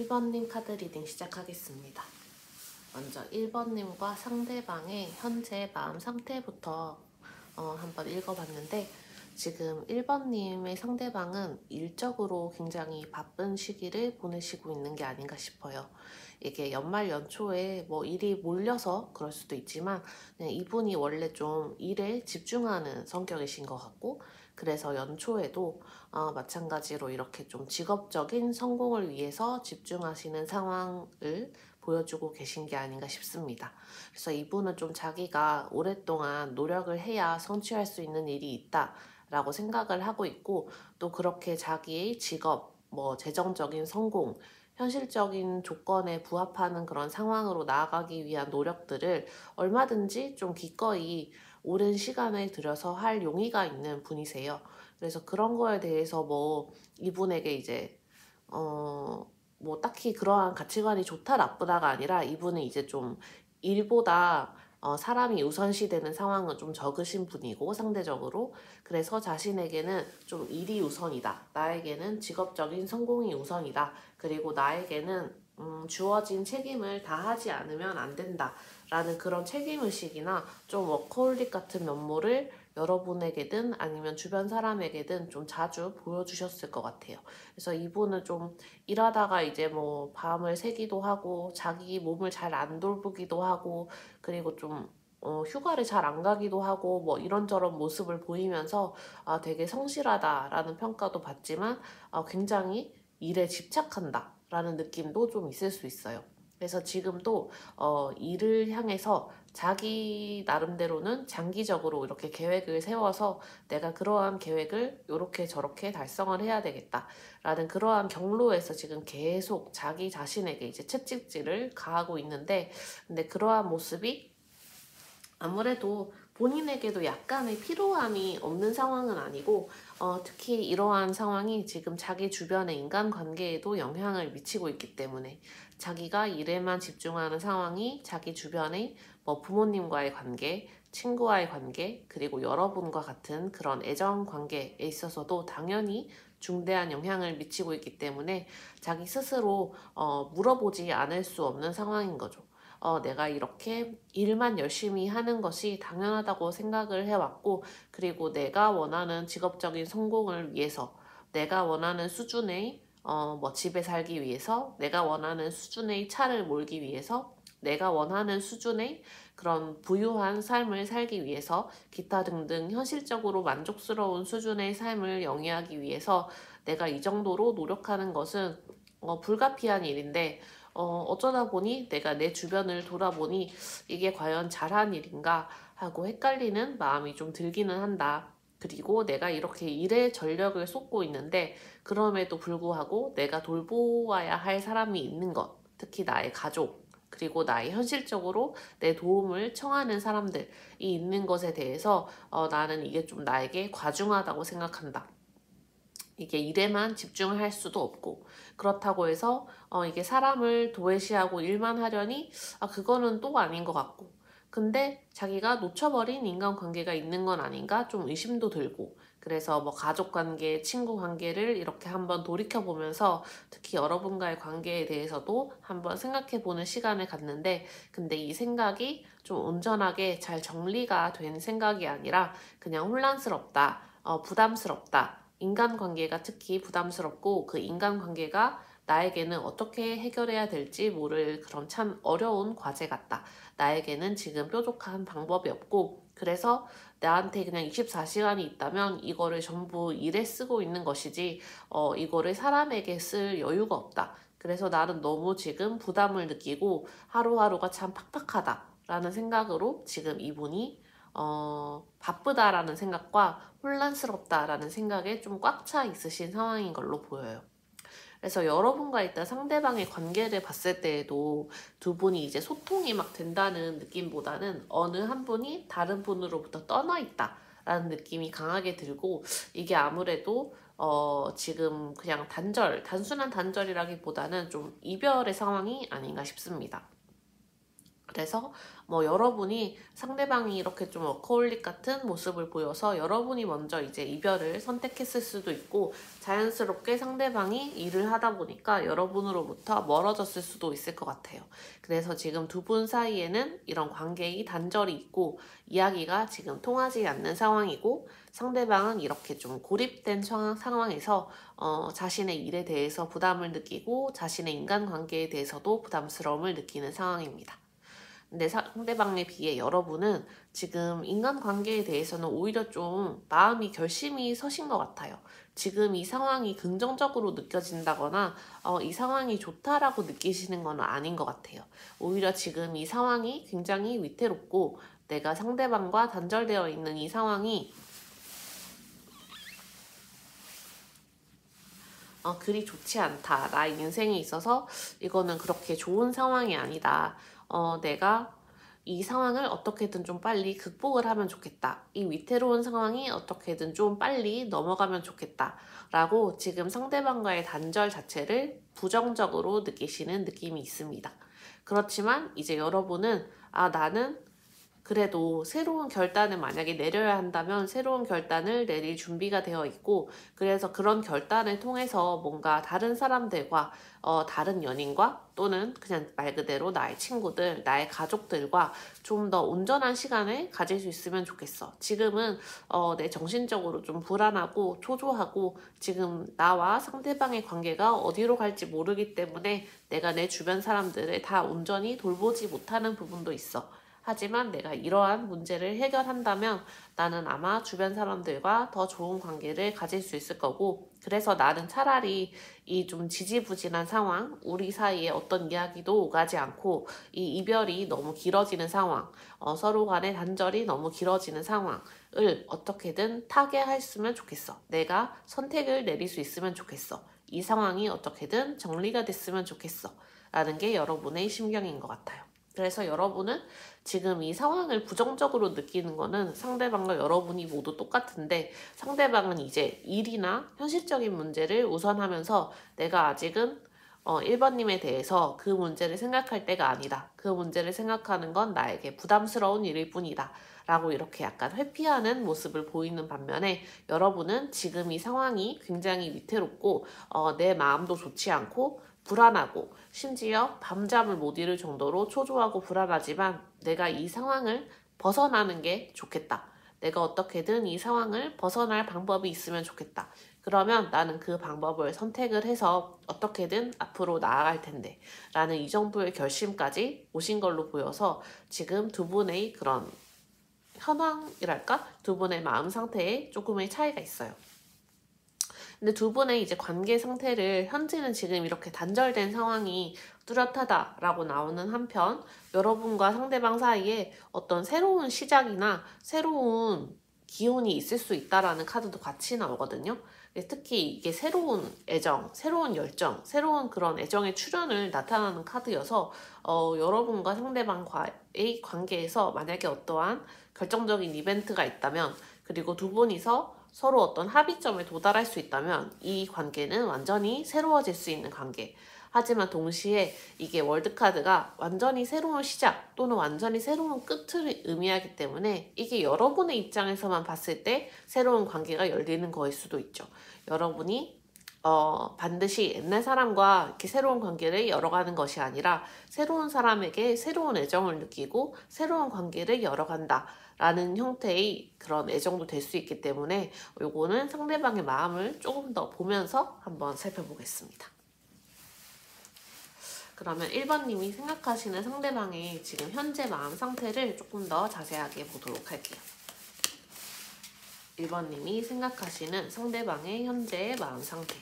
1번님 카드 리딩 시작하겠습니다. 먼저 1번님과 상대방의 현재 마음 상태부터 한번 읽어봤는데, 지금 1번님의 상대방은 일적으로 굉장히 바쁜 시기를 보내시고 있는 게 아닌가 싶어요. 이게 연말 연초에 뭐 일이 몰려서 그럴 수도 있지만, 그냥 이분이 원래 좀 일에 집중하는 성격이신 것 같고, 그래서 연초에도 마찬가지로 이렇게 좀 직업적인 성공을 위해서 집중하시는 상황을 보여주고 계신 게 아닌가 싶습니다. 그래서 이분은 좀 자기가 오랫동안 노력을 해야 성취할 수 있는 일이 있다 라고 생각을 하고 있고, 또 그렇게 자기의 직업, 뭐 재정적인 성공, 현실적인 조건에 부합하는 그런 상황으로 나아가기 위한 노력들을 얼마든지 좀 기꺼이 오랜 시간을 들여서 할 용의가 있는 분이세요. 그래서 그런 거에 대해서 뭐 이분에게 이제 뭐 딱히 그러한 가치관이 좋다 나쁘다가 아니라, 이분은 이제 좀 일보다 사람이 우선시되는 상황은 좀 적으신 분이고, 상대적으로. 그래서 자신에게는 좀 일이 우선이다, 나에게는 직업적인 성공이 우선이다, 그리고 나에게는 주어진 책임을 다하지 않으면 안 된다 라는 그런 책임의식이나 좀 워커홀릭 같은 면모를 여러분에게든 아니면 주변 사람에게든 좀 자주 보여주셨을 것 같아요. 그래서 이분은 좀 일하다가 이제 뭐 밤을 새기도 하고, 자기 몸을 잘 안 돌보기도 하고, 그리고 좀 휴가를 잘 안 가기도 하고, 뭐 이런저런 모습을 보이면서 되게 성실하다라는 평가도 받지만, 굉장히 일에 집착한다 라는 느낌도 좀 있을 수 있어요. 그래서 지금도 일을 향해서 자기 나름대로는 장기적으로 이렇게 계획을 세워서, 내가 그러한 계획을 이렇게 저렇게 달성을 해야 되겠다 라는 그러한 경로에서 지금 계속 자기 자신에게 이제 채찍질을 가하고 있는데, 근데 그러한 모습이 아무래도 본인에게도 약간의 피로함이 없는 상황은 아니고, 특히 이러한 상황이 지금 자기 주변의 인간관계에도 영향을 미치고 있기 때문에, 자기가 일에만 집중하는 상황이 자기 주변의 뭐 부모님과의 관계, 친구와의 관계, 그리고 여러분과 같은 그런 애정 관계에 있어서도 당연히 중대한 영향을 미치고 있기 때문에, 자기 스스로 물어보지 않을 수 없는 상황인 거죠. 내가 이렇게 일만 열심히 하는 것이 당연하다고 생각을 해왔고, 그리고 내가 원하는 직업적인 성공을 위해서, 내가 원하는 수준의 뭐 집에 살기 위해서, 내가 원하는 수준의 차를 몰기 위해서, 내가 원하는 수준의 그런 부유한 삶을 살기 위해서, 기타 등등 현실적으로 만족스러운 수준의 삶을 영위하기 위해서 내가 이 정도로 노력하는 것은 불가피한 일인데, 어쩌다 보니 내가 내 주변을 돌아보니 이게 과연 잘한 일인가 하고 헷갈리는 마음이 좀 들기는 한다. 그리고 내가 이렇게 일에 전력을 쏟고 있는데, 그럼에도 불구하고 내가 돌보아야 할 사람이 있는 것, 특히 나의 가족, 그리고 나의 현실적으로 내 도움을 청하는 사람들이 있는 것에 대해서 나는 이게 좀 나에게 과중하다고 생각한다. 이게 일에만 집중을 할 수도 없고, 그렇다고 해서 이게 사람을 도외시하고 일만 하려니 그거는 또 아닌 것 같고, 근데 자기가 놓쳐버린 인간관계가 있는 건 아닌가 좀 의심도 들고, 그래서 뭐 가족관계, 친구관계를 이렇게 한번 돌이켜보면서 특히 여러분과의 관계에 대해서도 한번 생각해보는 시간을 갖는데, 근데 이 생각이 좀 온전하게 잘 정리가 된 생각이 아니라 그냥 혼란스럽다, 부담스럽다, 인간관계가 특히 부담스럽고, 그 인간관계가 나에게는 어떻게 해결해야 될지 모를 그런 참 어려운 과제 같다. 나에게는 지금 뾰족한 방법이 없고, 그래서 나한테 그냥 24시간이 있다면 이거를 전부 일에 쓰고 있는 것이지 이거를 사람에게 쓸 여유가 없다. 그래서 나는 너무 지금 부담을 느끼고 하루하루가 참 팍팍하다 라는 생각으로 지금 이분이 바쁘다라는 생각과 혼란스럽다라는 생각에 좀 꽉 차 있으신 상황인 걸로 보여요. 그래서 여러분과 일단 상대방의 관계를 봤을 때에도 두 분이 이제 소통이 막 된다는 느낌보다는 어느 한 분이 다른 분으로부터 떠나 있다라는 느낌이 강하게 들고, 이게 아무래도 지금 그냥 단순한 단절이라기보다는 좀 이별의 상황이 아닌가 싶습니다. 그래서 뭐 여러분이 상대방이 이렇게 좀 워커홀릭 같은 모습을 보여서 여러분이 먼저 이제 이별을 선택했을 수도 있고, 자연스럽게 상대방이 일을 하다 보니까 여러분으로부터 멀어졌을 수도 있을 것 같아요. 그래서 지금 두 분 사이에는 이런 관계의 단절이 있고 이야기가 지금 통하지 않는 상황이고, 상대방은 이렇게 좀 고립된 상황에서 자신의 일에 대해서 부담을 느끼고 자신의 인간관계에 대해서도 부담스러움을 느끼는 상황입니다. 근데 상대방에 비해 여러분은 지금 인간관계에 대해서는 오히려 좀 마음이 결심이 서신 것 같아요. 지금 이 상황이 긍정적으로 느껴진다거나 이 상황이 좋다라고 느끼시는 건 아닌 것 같아요. 오히려 지금 이 상황이 굉장히 위태롭고 내가 상대방과 단절되어 있는 이 상황이 그리 좋지 않다. 나의 인생에 있어서 이거는 그렇게 좋은 상황이 아니다. 내가 이 상황을 어떻게든 좀 빨리 극복을 하면 좋겠다. 이 위태로운 상황이 어떻게든 좀 빨리 넘어가면 좋겠다. 라고 지금 상대방과의 단절 자체를 부정적으로 느끼시는 느낌이 있습니다. 그렇지만 이제 여러분은 나는 그래도 새로운 결단을 만약에 내려야 한다면 새로운 결단을 내릴 준비가 되어 있고, 그래서 그런 결단을 통해서 뭔가 다른 사람들과 다른 연인과 또는 그냥 말 그대로 나의 친구들, 나의 가족들과 좀 더 온전한 시간을 가질 수 있으면 좋겠어. 지금은 내 정신적으로 좀 불안하고 초조하고 지금 나와 상대방의 관계가 어디로 갈지 모르기 때문에 내가 내 주변 사람들을 다 온전히 돌보지 못하는 부분도 있어. 하지만 내가 이러한 문제를 해결한다면 나는 아마 주변 사람들과 더 좋은 관계를 가질 수 있을 거고, 그래서 나는 차라리 이 좀 지지부진한 상황, 우리 사이에 어떤 이야기도 오가지 않고 이 이별이 너무 길어지는 상황, 서로 간의 단절이 너무 길어지는 상황을 어떻게든 타개했으면 좋겠어. 내가 선택을 내릴 수 있으면 좋겠어. 이 상황이 어떻게든 정리가 됐으면 좋겠어. 라는 게 여러분의 심경인 것 같아요. 그래서 여러분은 지금 이 상황을 부정적으로 느끼는 거는 상대방과 여러분이 모두 똑같은데, 상대방은 이제 일이나 현실적인 문제를 우선하면서 내가 아직은 1번님에 대해서 그 문제를 생각할 때가 아니다. 그 문제를 생각하는 건 나에게 부담스러운 일일 뿐이다. 라고 이렇게 약간 회피하는 모습을 보이는 반면에, 여러분은 지금 이 상황이 굉장히 위태롭고 내 마음도 좋지 않고 불안하고 심지어 밤잠을 못 이룰 정도로 초조하고 불안하지만 내가 이 상황을 벗어나는 게 좋겠다. 내가 어떻게든 이 상황을 벗어날 방법이 있으면 좋겠다. 그러면 나는 그 방법을 선택을 해서 어떻게든 앞으로 나아갈 텐데 라는 이 정도의 결심까지 오신 걸로 보여서, 지금 두 분의 그런 현황이랄까? 두 분의 마음 상태에 조금의 차이가 있어요. 근데 두 분의 이제 관계 상태를 현재는 지금 이렇게 단절된 상황이 뚜렷하다라고 나오는 한편, 여러분과 상대방 사이에 어떤 새로운 시작이나 새로운 기운이 있을 수 있다라는 카드도 같이 나오거든요. 특히 이게 새로운 애정, 새로운 열정, 새로운 그런 애정의 출현을 나타나는 카드여서 여러분과 상대방과의 관계에서 만약에 어떠한 결정적인 이벤트가 있다면, 그리고 두 분이서 서로 어떤 합의점에 도달할 수 있다면 이 관계는 완전히 새로워질 수 있는 관계. 하지만 동시에 이게 월드카드가 완전히 새로운 시작 또는 완전히 새로운 끝을 의미하기 때문에 이게 여러분의 입장에서만 봤을 때 새로운 관계가 열리는 거일 수도 있죠. 여러분이 반드시 옛날 사람과 이렇게 새로운 관계를 열어가는 것이 아니라 새로운 사람에게 새로운 애정을 느끼고 새로운 관계를 열어간다 라는 형태의 그런 애정도 될 수 있기 때문에, 요거는 상대방의 마음을 조금 더 보면서 한번 살펴보겠습니다. 그러면 1번님이 생각하시는 상대방의 지금 현재 마음 상태를 조금 더 자세하게 보도록 할게요. 1번님이 생각하시는 상대방의 현재 마음 상태.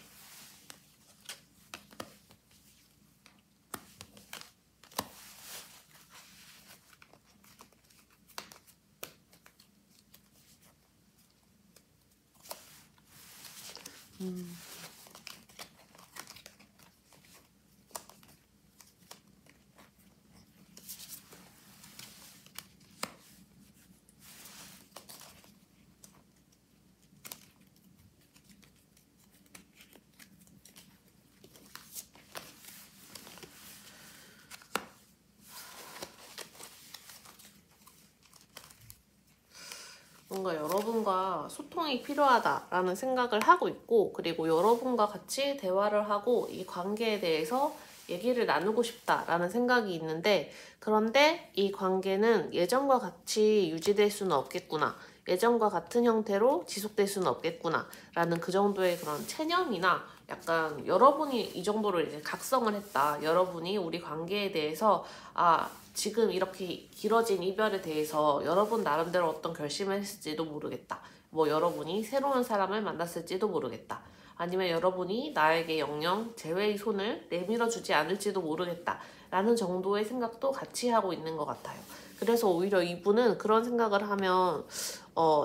뭔가 여러분과 소통이 필요하다라는 생각을 하고 있고, 그리고 여러분과 같이 대화를 하고 이 관계에 대해서 얘기를 나누고 싶다라는 생각이 있는데, 그런데 이 관계는 예전과 같이 유지될 수는 없겠구나, 예전과 같은 형태로 지속될 수는 없겠구나 라는 그 정도의 그런 체념이나, 약간 여러분이 이 정도로 이제 각성을 했다, 여러분이 우리 관계에 대해서 지금 이렇게 길어진 이별에 대해서 여러분 나름대로 어떤 결심을 했을지도 모르겠다, 뭐 여러분이 새로운 사람을 만났을지도 모르겠다, 아니면 여러분이 나에게 영영 제외의 손을 내밀어주지 않을지도 모르겠다 라는 정도의 생각도 같이 하고 있는 것 같아요. 그래서 오히려 이분은 그런 생각을 하면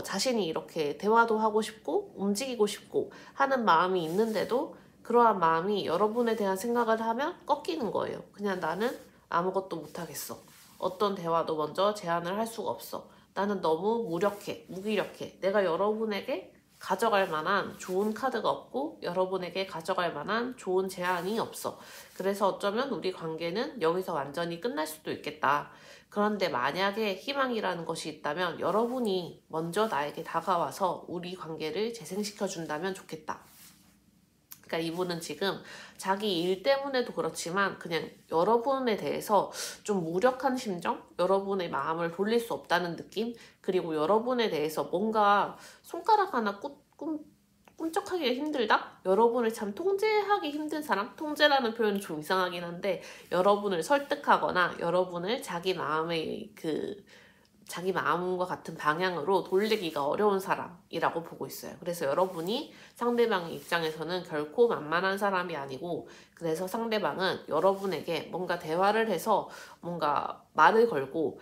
자신이 이렇게 대화도 하고 싶고 움직이고 싶고 하는 마음이 있는데도, 그러한 마음이 여러분에 대한 생각을 하면 꺾이는 거예요. 그냥 나는 아무것도 못하겠어, 어떤 대화도 먼저 제안을 할 수가 없어, 나는 너무 무기력해, 내가 여러분에게 가져갈 만한 좋은 카드가 없고 여러분에게 가져갈 만한 좋은 제안이 없어. 그래서 어쩌면 우리 관계는 여기서 완전히 끝날 수도 있겠다. 그런데 만약에 희망이라는 것이 있다면 여러분이 먼저 나에게 다가와서 우리 관계를 재생시켜 준다면 좋겠다. 그러니까 이분은 지금 자기 일 때문에도 그렇지만 그냥 여러분에 대해서 좀 무력한 심정, 여러분의 마음을 돌릴 수 없다는 느낌, 그리고 여러분에 대해서 뭔가 손가락 하나 꿈쩍하기가 힘들다? 여러분을 참 통제하기 힘든 사람? 통제라는 표현은 좀 이상하긴 한데, 여러분을 설득하거나 여러분을 자기 마음과 같은 방향으로 돌리기가 어려운 사람이라고 보고 있어요. 그래서 여러분이 상대방의 입장에서는 결코 만만한 사람이 아니고, 그래서 상대방은 여러분에게 뭔가 대화를 해서 뭔가 말을 걸고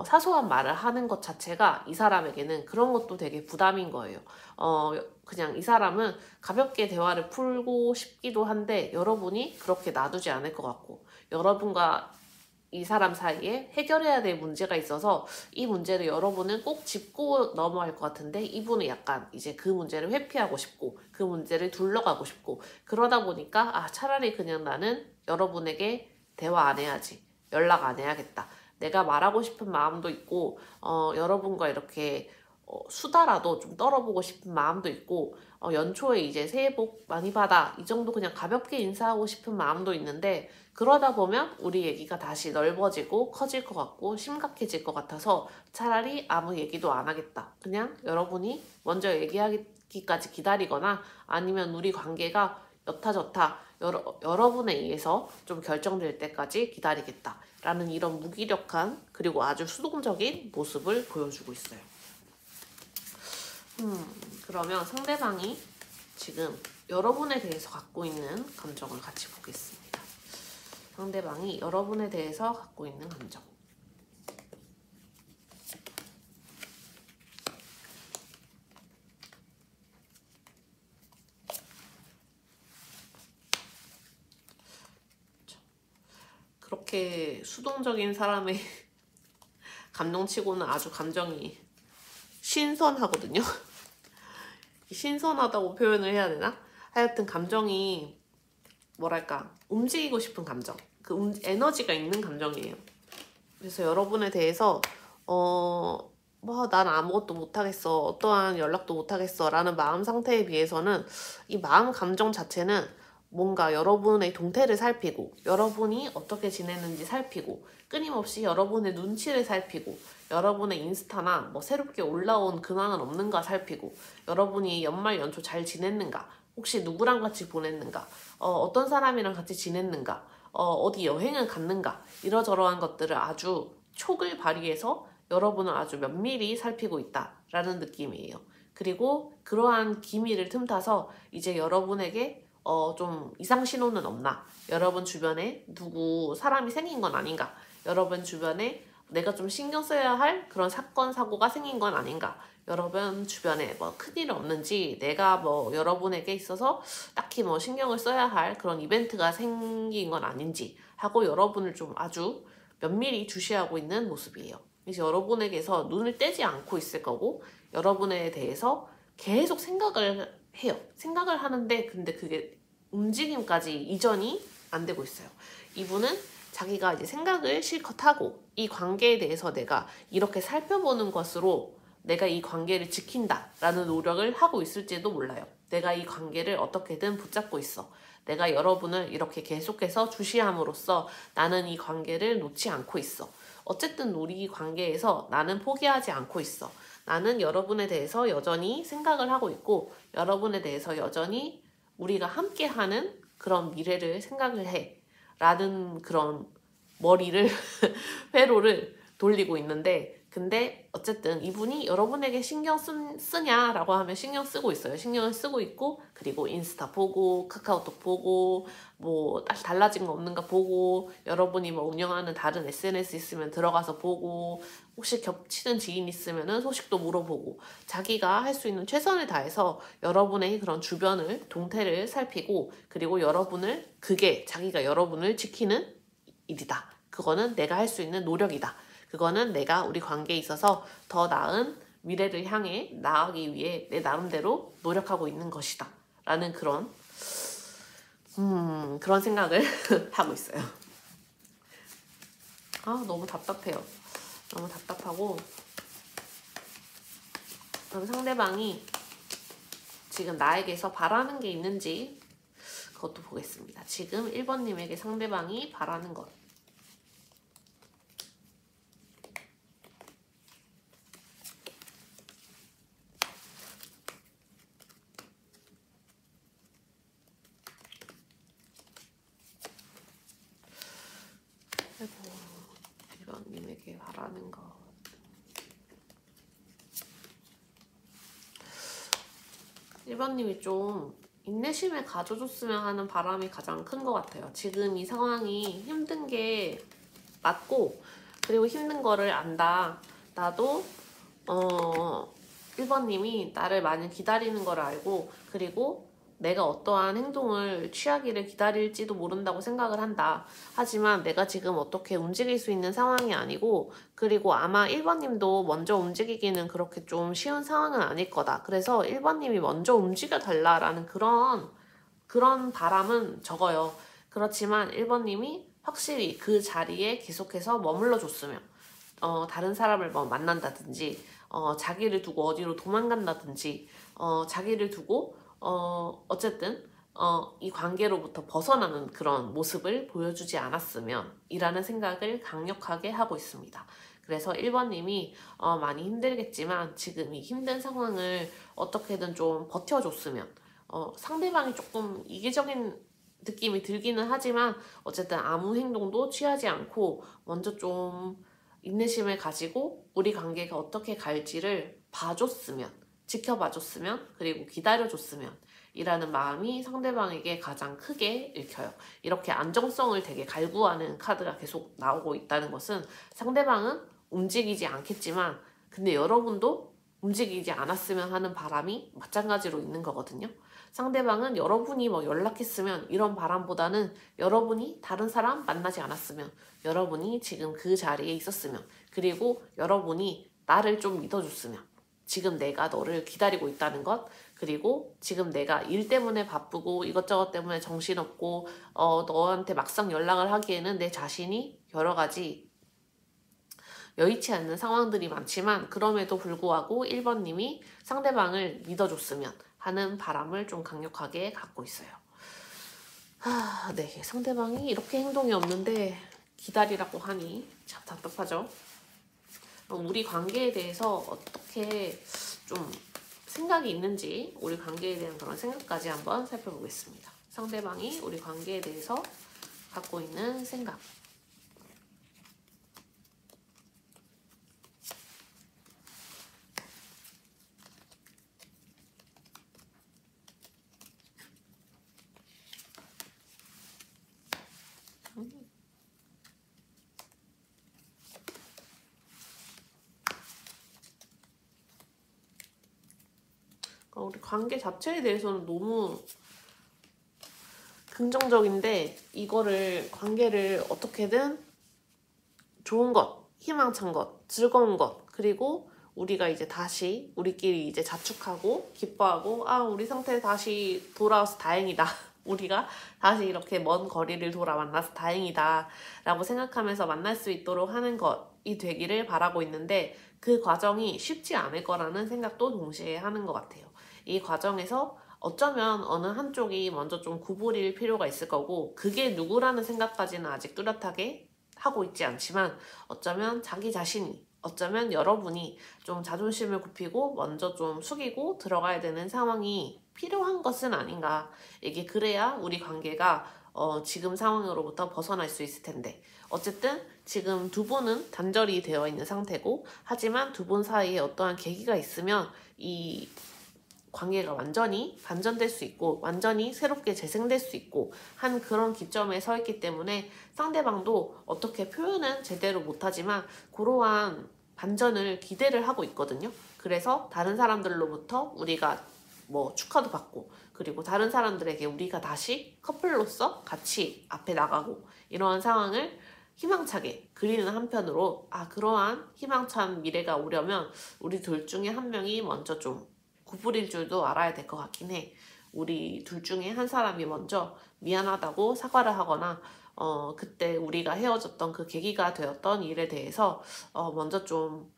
사소한 말을 하는 것 자체가 이 사람에게는 그런 것도 되게 부담인 거예요. 그냥 이 사람은 가볍게 대화를 풀고 싶기도 한데 여러분이 그렇게 놔두지 않을 것 같고, 여러분과 이 사람 사이에 해결해야 될 문제가 있어서 이 문제를 여러분은 꼭 짚고 넘어갈 것 같은데, 이분은 약간 이제 그 문제를 회피하고 싶고 그 문제를 둘러가고 싶고, 그러다 보니까 차라리 그냥 나는 여러분에게 대화 안 해야지, 연락 안 해야겠다, 내가 말하고 싶은 마음도 있고 여러분과 이렇게 수다라도 좀 떨어보고 싶은 마음도 있고, 연초에 이제 새해 복 많이 받아 이 정도 그냥 가볍게 인사하고 싶은 마음도 있는데, 그러다 보면 우리 얘기가 다시 넓어지고 커질 것 같고 심각해질 것 같아서 차라리 아무 얘기도 안 하겠다, 그냥 여러분이 먼저 얘기하기까지 기다리거나, 아니면 우리 관계가 여타저타 여러분에 의해서 좀 결정될 때까지 기다리겠다 라는 이런 무기력한 그리고 아주 수동적인 모습을 보여주고 있어요. 그러면 상대방이 지금 여러분에 대해서 갖고 있는 감정을 같이 보겠습니다. 상대방이 여러분에 대해서 갖고 있는 감정. 그렇게 수동적인 사람의 감정치고는 아주 감정이 신선하거든요. 신선하다고 표현을 해야 되나? 하여튼 감정이 뭐랄까, 움직이고 싶은 감정, 에너지가 있는 감정이에요. 그래서 여러분에 대해서 난 아무것도 못하겠어, 어떠한 연락도 못하겠어 라는 마음 상태에 비해서는 이 마음 감정 자체는 뭔가 여러분의 동태를 살피고, 여러분이 어떻게 지내는지 살피고, 끊임없이 여러분의 눈치를 살피고, 여러분의 인스타나 뭐 새롭게 올라온 근황은 없는가 살피고, 여러분이 연말 연초 잘 지냈는가, 혹시 누구랑 같이 보냈는가, 어떤 사람이랑 같이 지냈는가, 어디 여행을 갔는가, 이러저러한 것들을 아주 촉을 발휘해서 여러분을 아주 면밀히 살피고 있다라는 느낌이에요. 그리고 그러한 기미를 틈타서 이제 여러분에게 좀 이상 신호는 없나, 여러분 주변에 누구 사람이 생긴 건 아닌가, 여러분 주변에 내가 좀 신경 써야 할 그런 사건 사고가 생긴 건 아닌가, 여러분 주변에 뭐 큰일 없는지, 내가 뭐 여러분에게 있어서 딱히 뭐 신경을 써야 할 그런 이벤트가 생긴 건 아닌지 하고 여러분을 좀 아주 면밀히 주시하고 있는 모습이에요. 그래서 여러분에게서 눈을 떼지 않고 있을 거고, 여러분에 대해서 계속 생각을 해요. 생각을 하는데 근데 그게 움직임까지 이전이 안 되고 있어요. 이분은 자기가 이제 생각을 실컷 하고 이 관계에 대해서 내가 이렇게 살펴보는 것으로 내가 이 관계를 지킨다라는 노력을 하고 있을지도 몰라요. 내가 이 관계를 어떻게든 붙잡고 있어. 내가 여러분을 이렇게 계속해서 주시함으로써 나는 이 관계를 놓지 않고 있어. 어쨌든 우리 관계에서 나는 포기하지 않고 있어. 나는 여러분에 대해서 여전히 생각을 하고 있고 여러분에 대해서 여전히 우리가 함께하는 그런 미래를 생각을 해. 라는 그런 머리를 회로를 돌리고 있는데 근데 어쨌든 이분이 여러분에게 신경 쓰냐라고 하면 신경 쓰고 있어요. 신경을 쓰고 있고 그리고 인스타 보고 카카오톡 보고 뭐 달라진 거 없는가 보고 여러분이 뭐 운영하는 다른 SNS 있으면 들어가서 보고 혹시 겹치는 지인 있으면 소식도 물어보고 자기가 할 수 있는 최선을 다해서 여러분의 그런 주변을 동태를 살피고 그리고 그게 자기가 여러분을 지키는 일이다. 그거는 내가 할 수 있는 노력이다. 그거는 내가 우리 관계에 있어서 더 나은 미래를 향해 나아가기 위해 내 나름대로 노력하고 있는 것이다. 라는 그런 생각을 하고 있어요. 너무 답답해요. 너무 답답하고 그럼 상대방이 지금 나에게서 바라는 게 있는지 그것도 보겠습니다. 지금 1번님에게 상대방이 바라는 것. 아이고, 1번님에게 바라는 것. 일번님이 좀 인내심을 가져줬으면 하는 바람이 가장 큰 것 같아요. 지금 이 상황이 힘든 게 맞고 그리고 힘든 거를 안다. 나도 1번님이 나를 많이 기다리는 걸 알고 그리고 내가 어떠한 행동을 취하기를 기다릴지도 모른다고 생각을 한다. 하지만 내가 지금 어떻게 움직일 수 있는 상황이 아니고 그리고 아마 1번님도 먼저 움직이기는 그렇게 좀 쉬운 상황은 아닐 거다. 그래서 1번님이 먼저 움직여 달라라는 그런 바람은 적어요. 그렇지만 1번님이 확실히 그 자리에 계속해서 머물러 줬으면 다른 사람을 뭐 만난다든지 자기를 두고 어디로 도망간다든지 자기를 두고 어쨌든 이 관계로부터 벗어나는 그런 모습을 보여주지 않았으면 이라는 생각을 강력하게 하고 있습니다. 그래서 1번님이 많이 힘들겠지만 지금 이 힘든 상황을 어떻게든 좀 버텨줬으면 상대방이 조금 이기적인 느낌이 들기는 하지만 어쨌든 아무 행동도 취하지 않고 먼저 좀 인내심을 가지고 우리 관계가 어떻게 갈지를 봐줬으면 지켜봐줬으면 그리고 기다려줬으면 이라는 마음이 상대방에게 가장 크게 읽혀요. 이렇게 안정성을 되게 갈구하는 카드가 계속 나오고 있다는 것은 상대방은 움직이지 않겠지만 근데 여러분도 움직이지 않았으면 하는 바람이 마찬가지로 있는 거거든요. 상대방은 여러분이 뭐 연락했으면 이런 바람보다는 여러분이 다른 사람 만나지 않았으면 여러분이 지금 그 자리에 있었으면 그리고 여러분이 나를 좀 믿어줬으면 지금 내가 너를 기다리고 있다는 것 그리고 지금 내가 일 때문에 바쁘고 이것저것 때문에 정신없고 너한테 막상 연락을 하기에는 내 자신이 여러 가지 여의치 않는 상황들이 많지만 그럼에도 불구하고 1번님이 상대방을 믿어줬으면 하는 바람을 좀 강력하게 갖고 있어요. 네, 상대방이 이렇게 행동이 없는데 기다리라고 하니 참 답답하죠. 우리 관계에 대해서 어떻게 좀 생각이 있는지 우리 관계에 대한 그런 생각까지 한번 살펴보겠습니다. 상대방이 우리 관계에 대해서 갖고 있는 생각. 우리 관계 자체에 대해서는 너무 긍정적인데 이거를 관계를 어떻게든 좋은 것, 희망찬 것, 즐거운 것 그리고 우리가 이제 다시 우리끼리 이제 자축하고 기뻐하고 우리 상태 다시 돌아와서 다행이다 우리가 다시 이렇게 먼 거리를 돌아 만나서 다행이다 라고 생각하면서 만날 수 있도록 하는 것이 되기를 바라고 있는데, 그 과정이 쉽지 않을 거라는 생각도 동시에 하는 것 같아요. 이 과정에서 어쩌면 어느 한쪽이 먼저 좀 구부릴 필요가 있을 거고, 그게 누구라는 생각까지는 아직 뚜렷하게 하고 있지 않지만, 어쩌면 자기 자신이, 어쩌면 여러분이 좀 자존심을 굽히고 먼저 좀 숙이고 들어가야 되는 상황이 필요한 것은 아닌가. 이게 그래야 우리 관계가 지금 상황으로부터 벗어날 수 있을 텐데, 어쨌든 지금 두 분은 단절이 되어 있는 상태고, 하지만 두 분 사이에 어떠한 계기가 있으면 이 관계가 완전히 반전될 수 있고 완전히 새롭게 재생될 수 있고 한 그런 기점에 서 있기 때문에, 상대방도 어떻게 표현은 제대로 못하지만 그러한 반전을 기대를 하고 있거든요. 그래서 다른 사람들로부터 우리가 뭐 축하도 받고, 그리고 다른 사람들에게 우리가 다시 커플로서 같이 앞에 나가고, 이러한 상황을 희망차게 그리는 한편으로, 그러한 희망찬 미래가 오려면 우리 둘 중에 한 명이 먼저 좀 구부릴 줄도 알아야 될 것 같긴 해. 우리 둘 중에 한 사람이 먼저 미안하다고 사과를 하거나, 그때 우리가 헤어졌던 그 계기가 되었던 일에 대해서 먼저 좀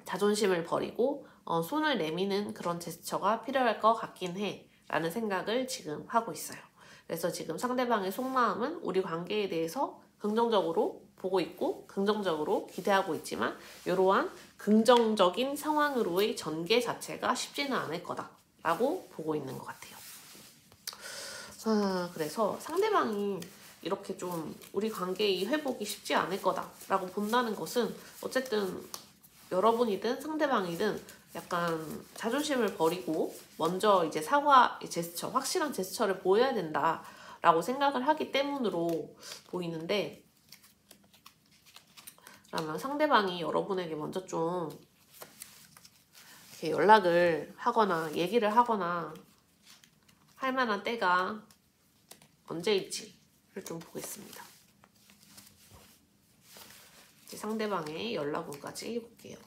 자존심을 버리고 손을 내미는 그런 제스처가 필요할 것 같긴 해 라는 생각을 지금 하고 있어요. 그래서 지금 상대방의 속마음은 우리 관계에 대해서 긍정적으로 보고 있고 긍정적으로 기대하고 있지만, 이러한 긍정적인 상황으로의 전개 자체가 쉽지는 않을 거다라고 보고 있는 것 같아요. 그래서 상대방이 이렇게 좀 우리 관계의 회복이 쉽지 않을 거다라고 본다는 것은, 어쨌든 여러분이든 상대방이든 약간 자존심을 버리고 먼저 이제 사과 제스처, 확실한 제스처를 보여야 된다라고 생각을 하기 때문으로 보이는데, 그러면 상대방이 여러분에게 먼저 좀 이렇게 연락을 하거나 얘기를 하거나 할 만한 때가 언제일지를 좀 보겠습니다. 이제 상대방의 연락운까지 볼게요.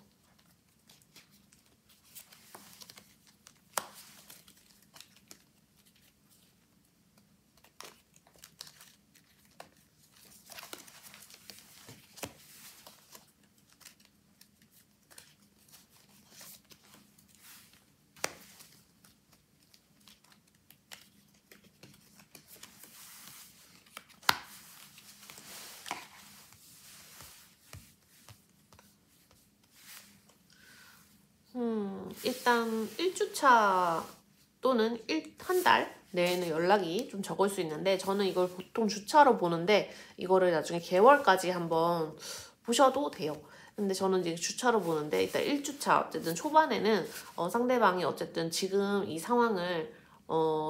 일단 1주차 또는 한 달 내에는 연락이 좀 적을 수 있는데, 저는 이걸 보통 주차로 보는데 이거를 나중에 개월까지 한번 보셔도 돼요. 근데 저는 이제 주차로 보는데, 일단 1주차 어쨌든 초반에는 상대방이 어쨌든 지금 이 상황을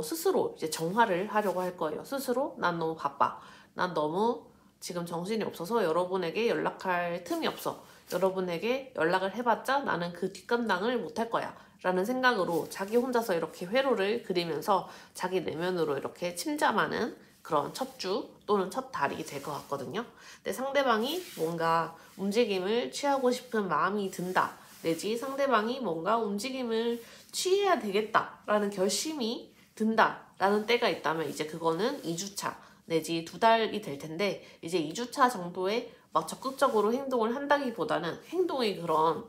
스스로 이제 정화를 하려고 할 거예요. 스스로 난 너무 바빠, 난 너무 지금 정신이 없어서 여러분에게 연락할 틈이 없어, 여러분에게 연락을 해봤자 나는 그 뒷감당을 못할 거야 라는 생각으로 자기 혼자서 이렇게 회로를 그리면서 자기 내면으로 이렇게 침잠하는 그런 첫 주 또는 첫 달이 될 것 같거든요. 근데 상대방이 뭔가 움직임을 취하고 싶은 마음이 든다, 내지 상대방이 뭔가 움직임을 취해야 되겠다라는 결심이 든다라는 때가 있다면, 이제 그거는 2주차 내지 2달이 될 텐데, 이제 2주차 정도에 막 적극적으로 행동을 한다기보다는 행동의 그런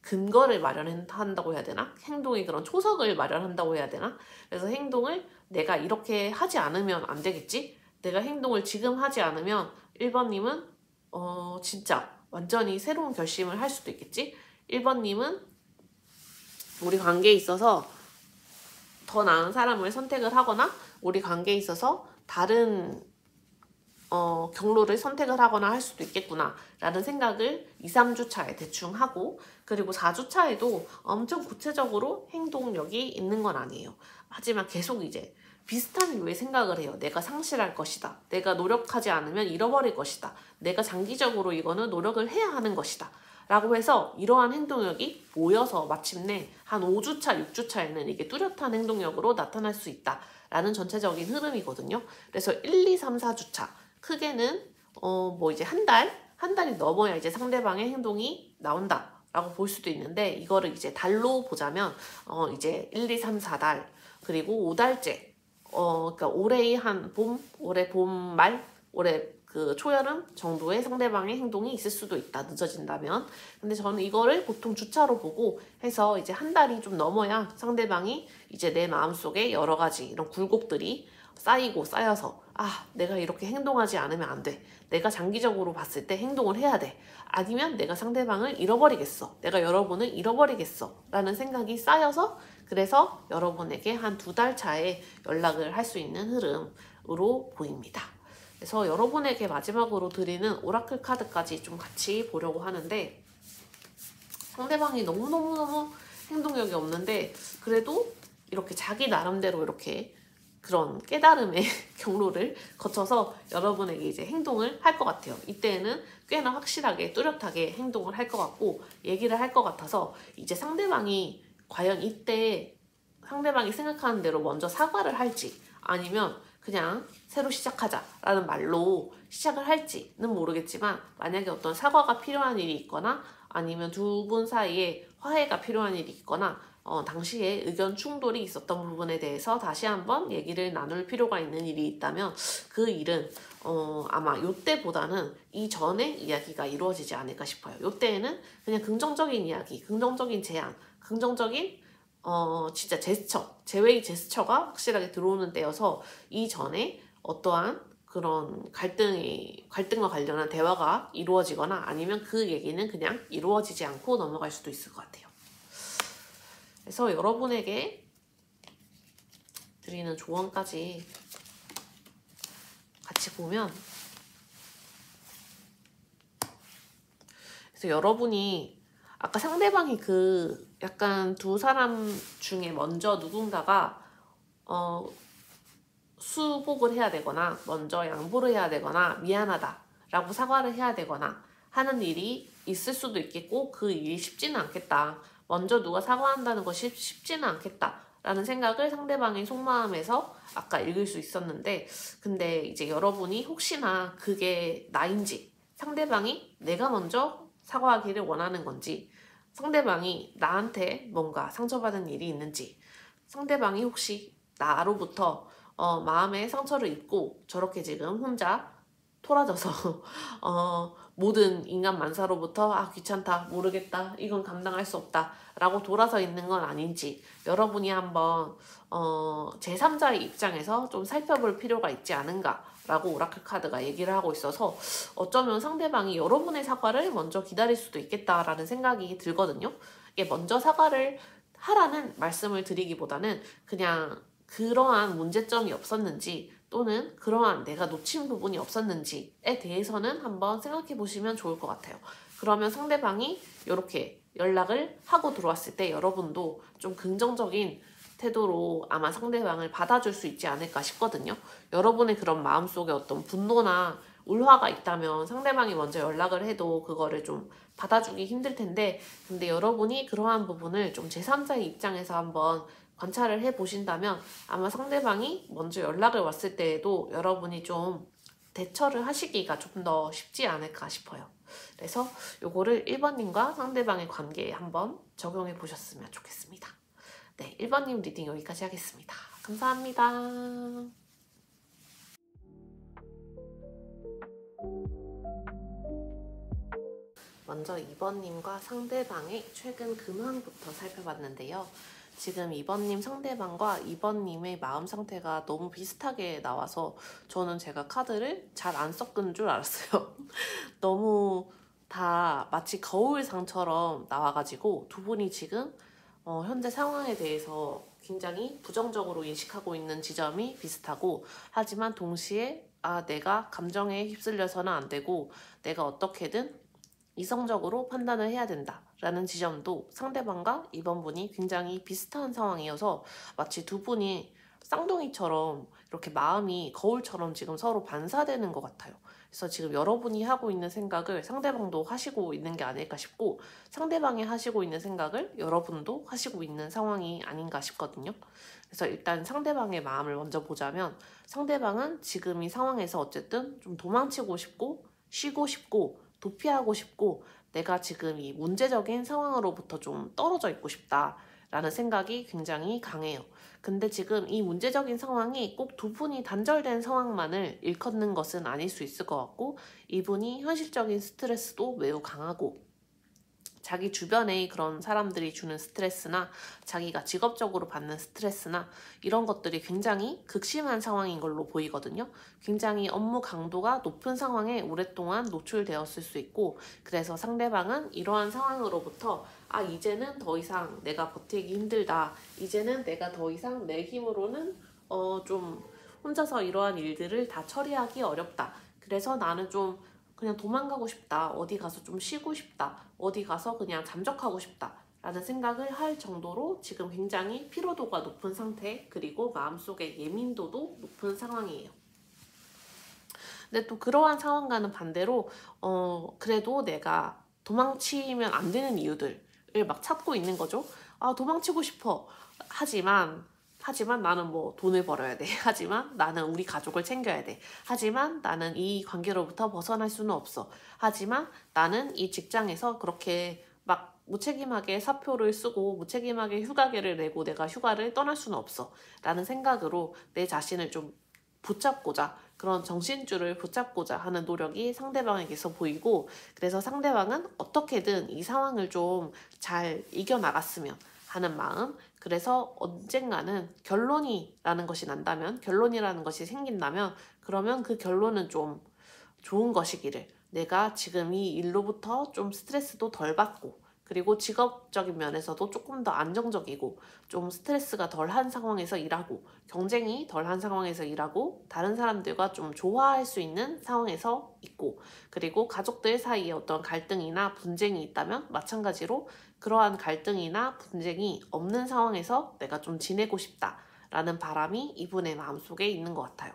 근거를 마련한다고 해야 되나? 행동의 그런 초석을 마련한다고 해야 되나? 그래서 행동을 내가 이렇게 하지 않으면 안 되겠지? 내가 행동을 지금 하지 않으면 1번님은 진짜 완전히 새로운 결심을 할 수도 있겠지? 1번님은 우리 관계에 있어서 더 나은 사람을 선택을 하거나 우리 관계에 있어서 다른 경로를 선택을 하거나 할 수도 있겠구나 라는 생각을 2, 3주차에 대충 하고, 그리고 4주차에도 엄청 구체적으로 행동력이 있는 건 아니에요. 하지만 계속 이제 비슷한 류의 생각을 해요. 내가 상실할 것이다, 내가 노력하지 않으면 잃어버릴 것이다, 내가 장기적으로 이거는 노력을 해야 하는 것이다 라고 해서 이러한 행동력이 모여서 마침내 한 5주차, 6주차에는 이게 뚜렷한 행동력으로 나타날 수 있다 라는 전체적인 흐름이거든요. 그래서 1, 2, 3, 4주차 크게는 뭐 이제 한 달이 넘어야 이제 상대방의 행동이 나온다 라고 볼 수도 있는데, 이거를 이제 달로 보자면 이제 1, 2, 3, 4달 그리고 5달째 그러니까 올해의 한 봄, 올해 봄 말, 올해 그 초여름 정도의 상대방의 행동이 있을 수도 있다. 늦어진다면. 근데 저는 이거를 보통 주차로 보고 해서 이제 한 달이 좀 넘어야 상대방이 이제 내 마음속에 여러 가지 이런 굴곡들이 쌓이고 쌓여서 내가 이렇게 행동하지 않으면 안 돼. 내가 장기적으로 봤을 때 행동을 해야 돼. 아니면 내가 상대방을 잃어버리겠어. 내가 여러분을 잃어버리겠어. 라는 생각이 쌓여서 그래서 여러분에게 한 2달 차에 연락을 할 수 있는 흐름으로 보입니다. 그래서 여러분에게 마지막으로 드리는 오라클 카드까지 좀 같이 보려고 하는데 상대방이 너무너무너무 행동력이 없는데 그래도 이렇게 자기 나름대로 이렇게 그런 깨달음의 경로를 거쳐서 여러분에게 이제 행동을 할 것 같아요. 이때는 꽤나 확실하게 뚜렷하게 행동을 할 것 같고 얘기를 할 것 같아서 이제 상대방이 과연 이때 상대방이 생각하는 대로 먼저 사과를 할지 아니면 그냥 새로 시작하자라는 말로 시작을 할지는 모르겠지만 만약에 어떤 사과가 필요한 일이 있거나 아니면 두 분 사이에 화해가 필요한 일이 있거나 당시에 의견 충돌이 있었던 부분에 대해서 다시 한번 얘기를 나눌 필요가 있는 일이 있다면 그 일은 아마 요때보다는 이전의 이야기가 이루어지지 않을까 싶어요. 요때에는 그냥 긍정적인 이야기, 긍정적인 제안, 긍정적인 진짜 제스처, 제웨이 제스처가 확실하게 들어오는 때여서 이전에 어떠한 그런 갈등과 관련한 대화가 이루어지거나 아니면 그 얘기는 그냥 이루어지지 않고 넘어갈 수도 있을 것 같아요. 그래서 여러분에게 드리는 조언까지 같이 보면 그래서 여러분이 아까 상대방이 그 약간 두 사람 중에 먼저 누군가가 수복을 해야 되거나 먼저 양보를 해야 되거나 미안하다 라고 사과를 해야 되거나 하는 일이 있을 수도 있겠고 그 일이 쉽지는 않겠다. 먼저 누가 사과한다는 것이 쉽지는 않겠다 라는 생각을 상대방의 속마음에서 아까 읽을 수 있었는데 근데 이제 여러분이 혹시나 그게 나인지 상대방이 내가 먼저 사과하기를 원하는 건지 상대방이 나한테 뭔가 상처받은 일이 있는지 상대방이 혹시 나로부터 마음에 상처를 입고 저렇게 지금 혼자 토라져서 모든 인간 만사로부터 귀찮다, 모르겠다, 이건 감당할 수 없다 라고 돌아서 있는 건 아닌지 여러분이 한번 제3자의 입장에서 좀 살펴볼 필요가 있지 않은가 라고 오라클 카드가 얘기를 하고 있어서 어쩌면 상대방이 여러분의 사과를 먼저 기다릴 수도 있겠다라는 생각이 들거든요. 이게 먼저 사과를 하라는 말씀을 드리기보다는 그냥 그러한 문제점이 없었는지 또는 그러한 내가 놓친 부분이 없었는지에 대해서는 한번 생각해 보시면 좋을 것 같아요. 그러면 상대방이 이렇게 연락을 하고 들어왔을 때 여러분도 좀 긍정적인 태도로 아마 상대방을 받아줄 수 있지 않을까 싶거든요. 여러분의 그런 마음속에 어떤 분노나 울화가 있다면 상대방이 먼저 연락을 해도 그거를 좀 받아주기 힘들 텐데 근데 여러분이 그러한 부분을 좀 제3자의 입장에서 한번 관찰을 해보신다면 아마 상대방이 먼저 연락을 왔을 때에도 여러분이 좀 대처를 하시기가 좀 더 쉽지 않을까 싶어요. 그래서 요거를 1번님과 상대방의 관계에 한번 적용해 보셨으면 좋겠습니다. 네, 1번님 리딩 여기까지 하겠습니다. 감사합니다. 먼저 2번님과 상대방의 최근 근황부터 살펴봤는데요. 지금 2번님 상대방과 2번님의 마음 상태가 너무 비슷하게 나와서 저는 제가 카드를 잘 안 섞은 줄 알았어요. 너무 다 마치 거울상처럼 나와가지고 두 분이 지금 현재 상황에 대해서 굉장히 부정적으로 인식하고 있는 지점이 비슷하고 하지만 동시에 내가 감정에 휩쓸려서는 안 되고 내가 어떻게든 이성적으로 판단을 해야 된다 라는 지점도 상대방과 이번 분이 굉장히 비슷한 상황이어서 마치 두 분이 쌍둥이처럼 이렇게 마음이 거울처럼 지금 서로 반사되는 것 같아요. 그래서 지금 여러분이 하고 있는 생각을 상대방도 하시고 있는 게 아닐까 싶고 상대방이 하시고 있는 생각을 여러분도 하시고 있는 상황이 아닌가 싶거든요. 그래서 일단 상대방의 마음을 먼저 보자면 상대방은 지금 이 상황에서 어쨌든 좀 도망치고 싶고 쉬고 싶고 도피하고 싶고 내가 지금 이 문제적인 상황으로부터 좀 떨어져 있고 싶다 라는 생각이 굉장히 강해요. 근데 지금 이 문제적인 상황이 꼭 두 분이 단절된 상황만을 일컫는 것은 아닐 수 있을 것 같고, 이분이 현실적인 스트레스도 매우 강하고, 자기 주변의 그런 사람들이 주는 스트레스나 자기가 직업적으로 받는 스트레스나 이런 것들이 굉장히 극심한 상황인 걸로 보이거든요. 굉장히 업무 강도가 높은 상황에 오랫동안 노출되었을 수 있고, 그래서 상대방은 이러한 상황으로부터 이제는 더 이상 내가 버티기 힘들다. 이제는 내가 더 이상 내 힘으로는 좀 혼자서 이러한 일들을 다 처리하기 어렵다. 그래서 나는 좀 그냥 도망가고 싶다. 어디 가서 좀 쉬고 싶다. 어디 가서 그냥 잠적하고 싶다. 라는 생각을 할 정도로 지금 굉장히 피로도가 높은 상태, 그리고 마음속의 예민도도 높은 상황이에요. 근데 또 그러한 상황과는 반대로 그래도 내가 도망치면 안 되는 이유들을 막 찾고 있는 거죠. 도망치고 싶어. 하지만 나는 뭐 돈을 벌어야 돼. 하지만 나는 우리 가족을 챙겨야 돼. 하지만 나는 이 관계로부터 벗어날 수는 없어. 하지만 나는 이 직장에서 그렇게 막 무책임하게 사표를 쓰고 무책임하게 휴가계를 내고 내가 휴가를 떠날 수는 없어. 라는 생각으로 내 자신을 좀 붙잡고자, 그런 정신줄을 붙잡고자 하는 노력이 상대방에게서 보이고, 그래서 상대방은 어떻게든 이 상황을 좀 잘 이겨나갔으면 하는 마음, 그래서 언젠가는 결론이라는 것이 난다면, 결론이라는 것이 생긴다면, 그러면 그 결론은 좀 좋은 것이기를, 내가 지금 이 일로부터 좀 스트레스도 덜 받고, 그리고 직업적인 면에서도 조금 더 안정적이고, 좀 스트레스가 덜한 상황에서 일하고, 경쟁이 덜한 상황에서 일하고, 다른 사람들과 좀 조화할 수 있는 상황에서 있고, 그리고 가족들 사이에 어떤 갈등이나 분쟁이 있다면 마찬가지로 그러한 갈등이나 분쟁이 없는 상황에서 내가 좀 지내고 싶다라는 바람이 이분의 마음속에 있는 것 같아요.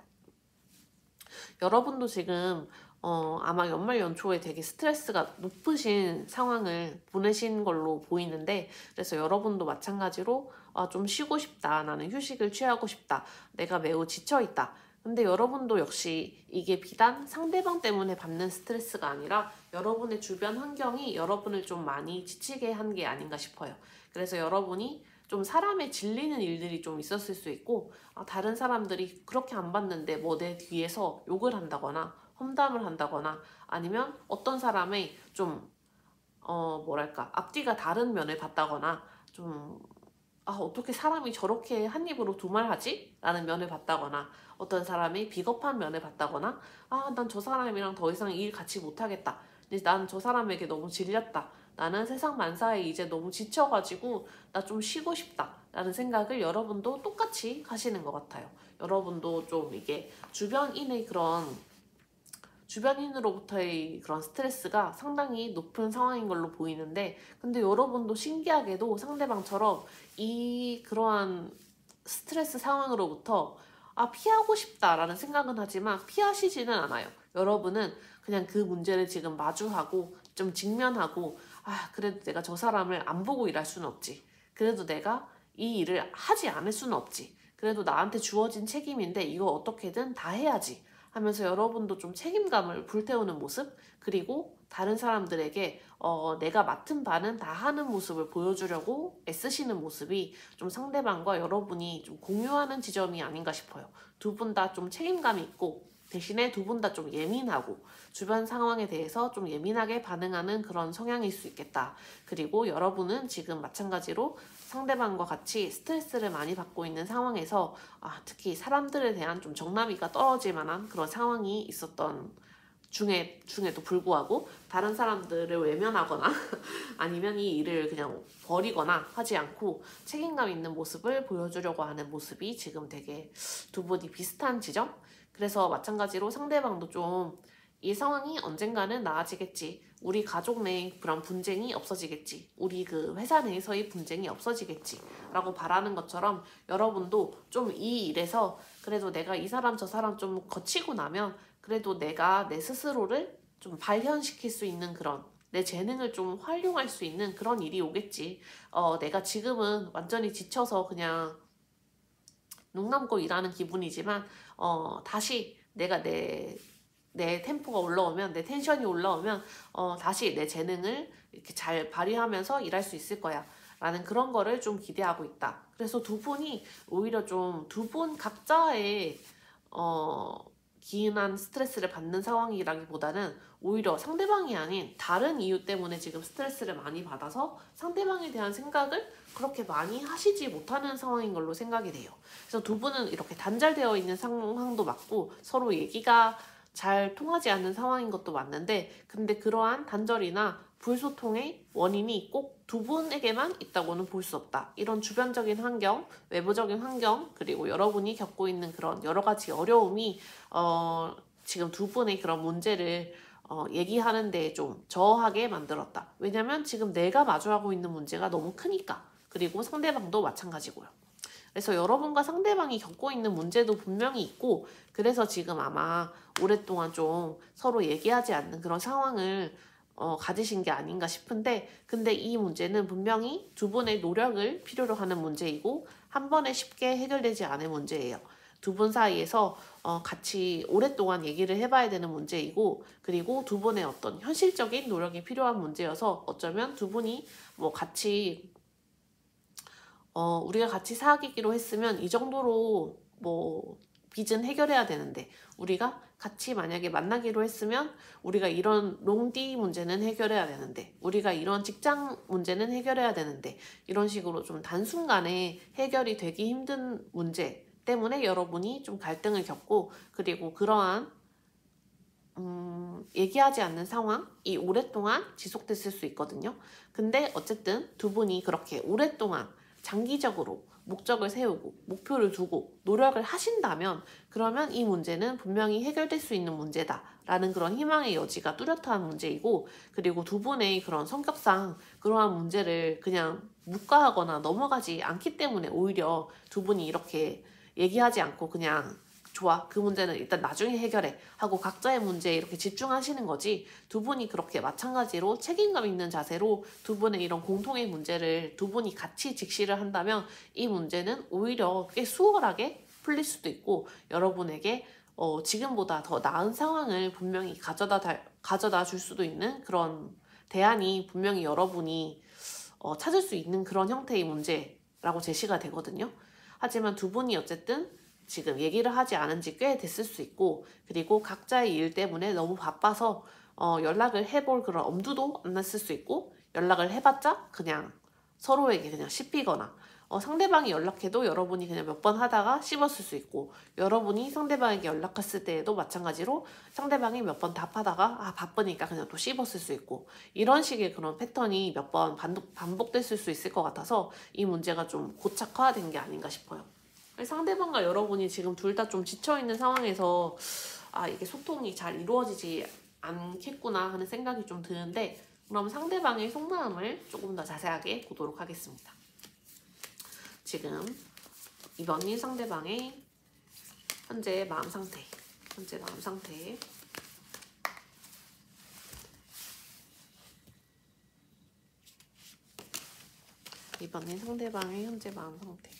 여러분도 지금 아마 연말 연초에 되게 스트레스가 높으신 상황을 보내신 걸로 보이는데, 그래서 여러분도 마찬가지로 좀 쉬고 싶다. 나는 휴식을 취하고 싶다. 내가 매우 지쳐있다. 근데 여러분도 역시 이게 비단 상대방 때문에 받는 스트레스가 아니라 여러분의 주변 환경이 여러분을 좀 많이 지치게 한 게 아닌가 싶어요. 그래서 여러분이 좀 사람에 질리는 일들이 좀 있었을 수 있고, 다른 사람들이 그렇게 안 봤는데 뭐 내 뒤에서 욕을 한다거나 험담을 한다거나, 아니면 어떤 사람의 좀 뭐랄까 앞뒤가 다른 면을 봤다거나, 좀 어떻게 사람이 저렇게 한 입으로 두 말 하지? 라는 면을 봤다거나, 어떤 사람이 비겁한 면을 봤다거나, 난 저 사람이랑 더 이상 일 같이 못하겠다. 근데 난 저 사람에게 너무 질렸다. 나는 세상 만사에 이제 너무 지쳐가지고 나 좀 쉬고 싶다. 라는 생각을 여러분도 똑같이 하시는 것 같아요. 여러분도 좀 이게 주변인으로부터의 그런 스트레스가 상당히 높은 상황인 걸로 보이는데, 근데 여러분도 신기하게도 상대방처럼 그러한 스트레스 상황으로부터 피하고 싶다라는 생각은 하지만 피하시지는 않아요. 여러분은 그냥 그 문제를 지금 마주하고 좀 직면하고, 그래도 내가 저 사람을 안 보고 일할 수는 없지. 그래도 내가 이 일을 하지 않을 수는 없지. 그래도 나한테 주어진 책임인데 이거 어떻게든 다 해야지 하면서 여러분도 좀 책임감을 불태우는 모습, 그리고 다른 사람들에게 내가 맡은 바는 다 하는 모습을 보여주려고 애쓰시는 모습이 좀 상대방과 여러분이 좀 공유하는 지점이 아닌가 싶어요. 두 분 다 좀 책임감이 있고, 대신에 두 분 다 좀 예민하고, 주변 상황에 대해서 좀 예민하게 반응하는 그런 성향일 수 있겠다. 그리고 여러분은 지금 마찬가지로 상대방과 같이 스트레스를 많이 받고 있는 상황에서 특히 사람들에 대한 좀 정남이가 떨어질 만한 그런 상황이 있었던 중에도 불구하고 다른 사람들을 외면하거나 아니면 이 일을 그냥 버리거나 하지 않고 책임감 있는 모습을 보여주려고 하는 모습이 지금 되게 두 분이 비슷한 지점? 그래서 마찬가지로 상대방도 좀 이 상황이 언젠가는 나아지겠지. 우리 가족 내의 그런 분쟁이 없어지겠지. 우리 그 회사 내에서의 분쟁이 없어지겠지. 라고 바라는 것처럼 여러분도 좀 이 일에서 그래도 내가 이 사람 저 사람 좀 거치고 나면 그래도 내가 내 스스로를 좀 발현시킬 수 있는 그런, 내 재능을 좀 활용할 수 있는 그런 일이 오겠지. 내가 지금은 완전히 지쳐서 그냥 눈 감고 일하는 기분이지만 다시 내가 내 템포가 올라오면, 내 텐션이 올라오면 다시 내 재능을 이렇게 잘 발휘하면서 일할 수 있을 거야. 라는 그런 거를 좀 기대하고 있다. 그래서 두 분이 오히려 좀 두 분 각자의 기인한 스트레스를 받는 상황이라기보다는 오히려 상대방이 아닌 다른 이유 때문에 지금 스트레스를 많이 받아서 상대방에 대한 생각을 그렇게 많이 하시지 못하는 상황인 걸로 생각이 돼요. 그래서 두 분은 이렇게 단절되어 있는 상황도 맞고 서로 얘기가 잘 통하지 않는 상황인 것도 맞는데, 근데 그러한 단절이나 불소통의 원인이 꼭 두 분에게만 있다고는 볼 수 없다. 이런 주변적인 환경, 외부적인 환경, 그리고 여러분이 겪고 있는 그런 여러 가지 어려움이 지금 두 분의 그런 문제를 얘기하는 데 좀 저하게 만들었다. 왜냐면 지금 내가 마주하고 있는 문제가 너무 크니까. 그리고 상대방도 마찬가지고요. 그래서 여러분과 상대방이 겪고 있는 문제도 분명히 있고, 그래서 지금 아마 오랫동안 좀 서로 얘기하지 않는 그런 상황을 가지신 게 아닌가 싶은데, 근데 이 문제는 분명히 두 분의 노력을 필요로 하는 문제이고 한 번에 쉽게 해결되지 않을 문제예요. 두 분 사이에서 같이 오랫동안 얘기를 해봐야 되는 문제이고, 그리고 두 분의 어떤 현실적인 노력이 필요한 문제여서 어쩌면 두 분이 뭐 같이 우리가 같이 사귀기로 했으면 이 정도로 뭐 빚은 해결해야 되는데, 우리가 같이 만약에 만나기로 했으면 우리가 이런 롱디 문제는 해결해야 되는데, 우리가 이런 직장 문제는 해결해야 되는데, 이런 식으로 좀 단순간에 해결이 되기 힘든 문제 때문에 여러분이 좀 갈등을 겪고, 그리고 그러한 얘기하지 않는 상황이 오랫동안 지속됐을 수 있거든요. 근데 어쨌든 두 분이 그렇게 오랫동안 장기적으로 목적을 세우고 목표를 두고 노력을 하신다면, 그러면 이 문제는 분명히 해결될 수 있는 문제다라는 그런 희망의 여지가 뚜렷한 문제이고, 그리고 두 분의 그런 성격상 그러한 문제를 그냥 묵과하거나 넘어가지 않기 때문에 오히려 두 분이 이렇게 얘기하지 않고 그냥 좋아, 그 문제는 일단 나중에 해결해 하고 각자의 문제에 이렇게 집중하시는 거지, 두 분이 그렇게 마찬가지로 책임감 있는 자세로 두 분의 이런 공통의 문제를 두 분이 같이 직시를 한다면 이 문제는 오히려 꽤 수월하게 풀릴 수도 있고, 여러분에게 지금보다 더 나은 상황을 분명히 가져다 줄 수도 있는 그런 대안이 분명히 여러분이 찾을 수 있는 그런 형태의 문제라고 제시가 되거든요. 하지만 두 분이 어쨌든 지금 얘기를 하지 않은 지 꽤 됐을 수 있고, 그리고 각자의 일 때문에 너무 바빠서 연락을 해볼 그런 엄두도 안 났을 수 있고, 연락을 해봤자 그냥 서로에게 그냥 씹히거나, 상대방이 연락해도 여러분이 그냥 몇 번 하다가 씹었을 수 있고, 여러분이 상대방에게 연락했을 때에도 마찬가지로 상대방이 몇 번 답하다가 바쁘니까 그냥 또 씹었을 수 있고, 이런 식의 그런 패턴이 몇 번 반복됐을 수 있을 것 같아서 이 문제가 좀 고착화된 게 아닌가 싶어요. 상대방과 여러분이 지금 둘 다 좀 지쳐있는 상황에서 이게 소통이 잘 이루어지지 않겠구나 하는 생각이 좀 드는데, 그럼 상대방의 속마음을 조금 더 자세하게 보도록 하겠습니다. 지금 이번이 상대방의 현재 마음 상태, 이번엔 상대방의 현재 마음 상태.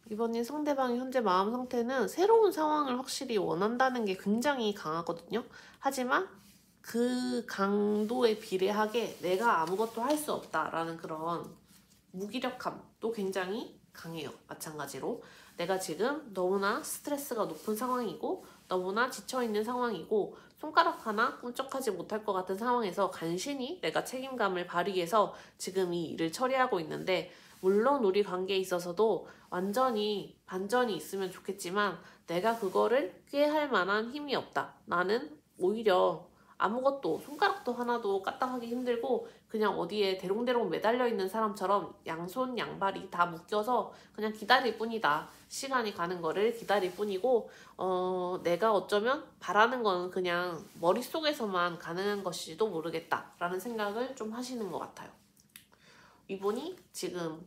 이번엔 상대방의 현재 마음 상태는 새로운 상황을 확실히 원한다는 게 굉장히 강하거든요. 하지만 그 강도에 비례하게 내가 아무것도 할 수 없다라는 그런 무기력함도 굉장히 강해요. 마찬가지로 내가 지금 너무나 스트레스가 높은 상황이고 너무나 지쳐있는 상황이고 손가락 하나 꿈쩍하지 못할 것 같은 상황에서 간신히 내가 책임감을 발휘해서 지금 이 일을 처리하고 있는데, 물론 우리 관계에 있어서도 완전히 반전이 있으면 좋겠지만 내가 그거를 꾀할 만한 힘이 없다. 나는 오히려 아무것도 손가락도 하나도 까딱하기 힘들고 그냥 어디에 대롱대롱 매달려 있는 사람처럼 양손 양발이 다 묶여서 그냥 기다릴 뿐이다. 시간이 가는 거를 기다릴 뿐이고 내가 어쩌면 바라는 건 그냥 머릿속에서만 가능한 것일지도 모르겠다 라는 생각을 좀 하시는 것 같아요. 이분이 지금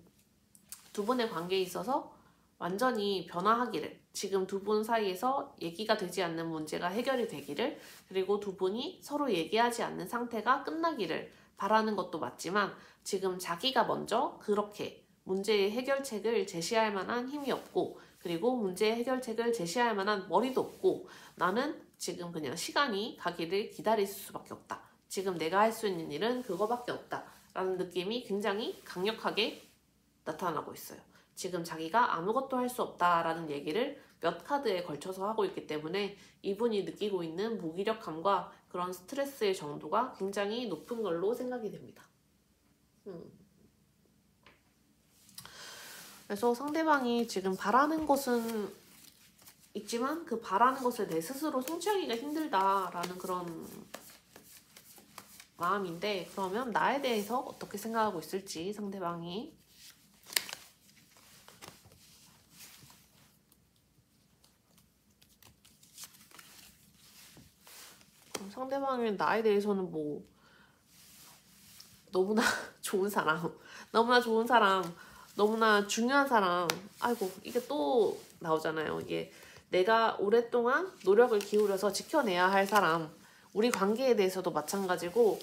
두 분의 관계에 있어서 완전히 변화하기를, 지금 두 분 사이에서 얘기가 되지 않는 문제가 해결이 되기를, 그리고 두 분이 서로 얘기하지 않는 상태가 끝나기를 바라는 것도 맞지만, 지금 자기가 먼저 그렇게 문제의 해결책을 제시할 만한 힘이 없고, 그리고 문제의 해결책을 제시할 만한 머리도 없고, 나는 지금 그냥 시간이 가기를 기다릴 수밖에 없다. 지금 내가 할 수 있는 일은 그거밖에 없다. 라는 느낌이 굉장히 강력하게 나타나고 있어요. 지금 자기가 아무것도 할 수 없다라는 얘기를 몇 카드에 걸쳐서 하고 있기 때문에 이분이 느끼고 있는 무기력함과 그런 스트레스의 정도가 굉장히 높은 걸로 생각이 됩니다. 그래서 상대방이 지금 바라는 것은 있지만 그 바라는 것을 내 스스로 성취하기가 힘들다라는 그런 마음인데, 그러면 나에 대해서 어떻게 생각하고 있을지 상대방이. 상대방은 나에 대해서는 뭐 너무나 좋은 사람, 너무나 좋은 사람, 너무나 중요한 사람. 아이고, 이게 또 나오잖아요. 이게 내가 오랫동안 노력을 기울여서 지켜내야 할 사람, 우리 관계에 대해서도 마찬가지고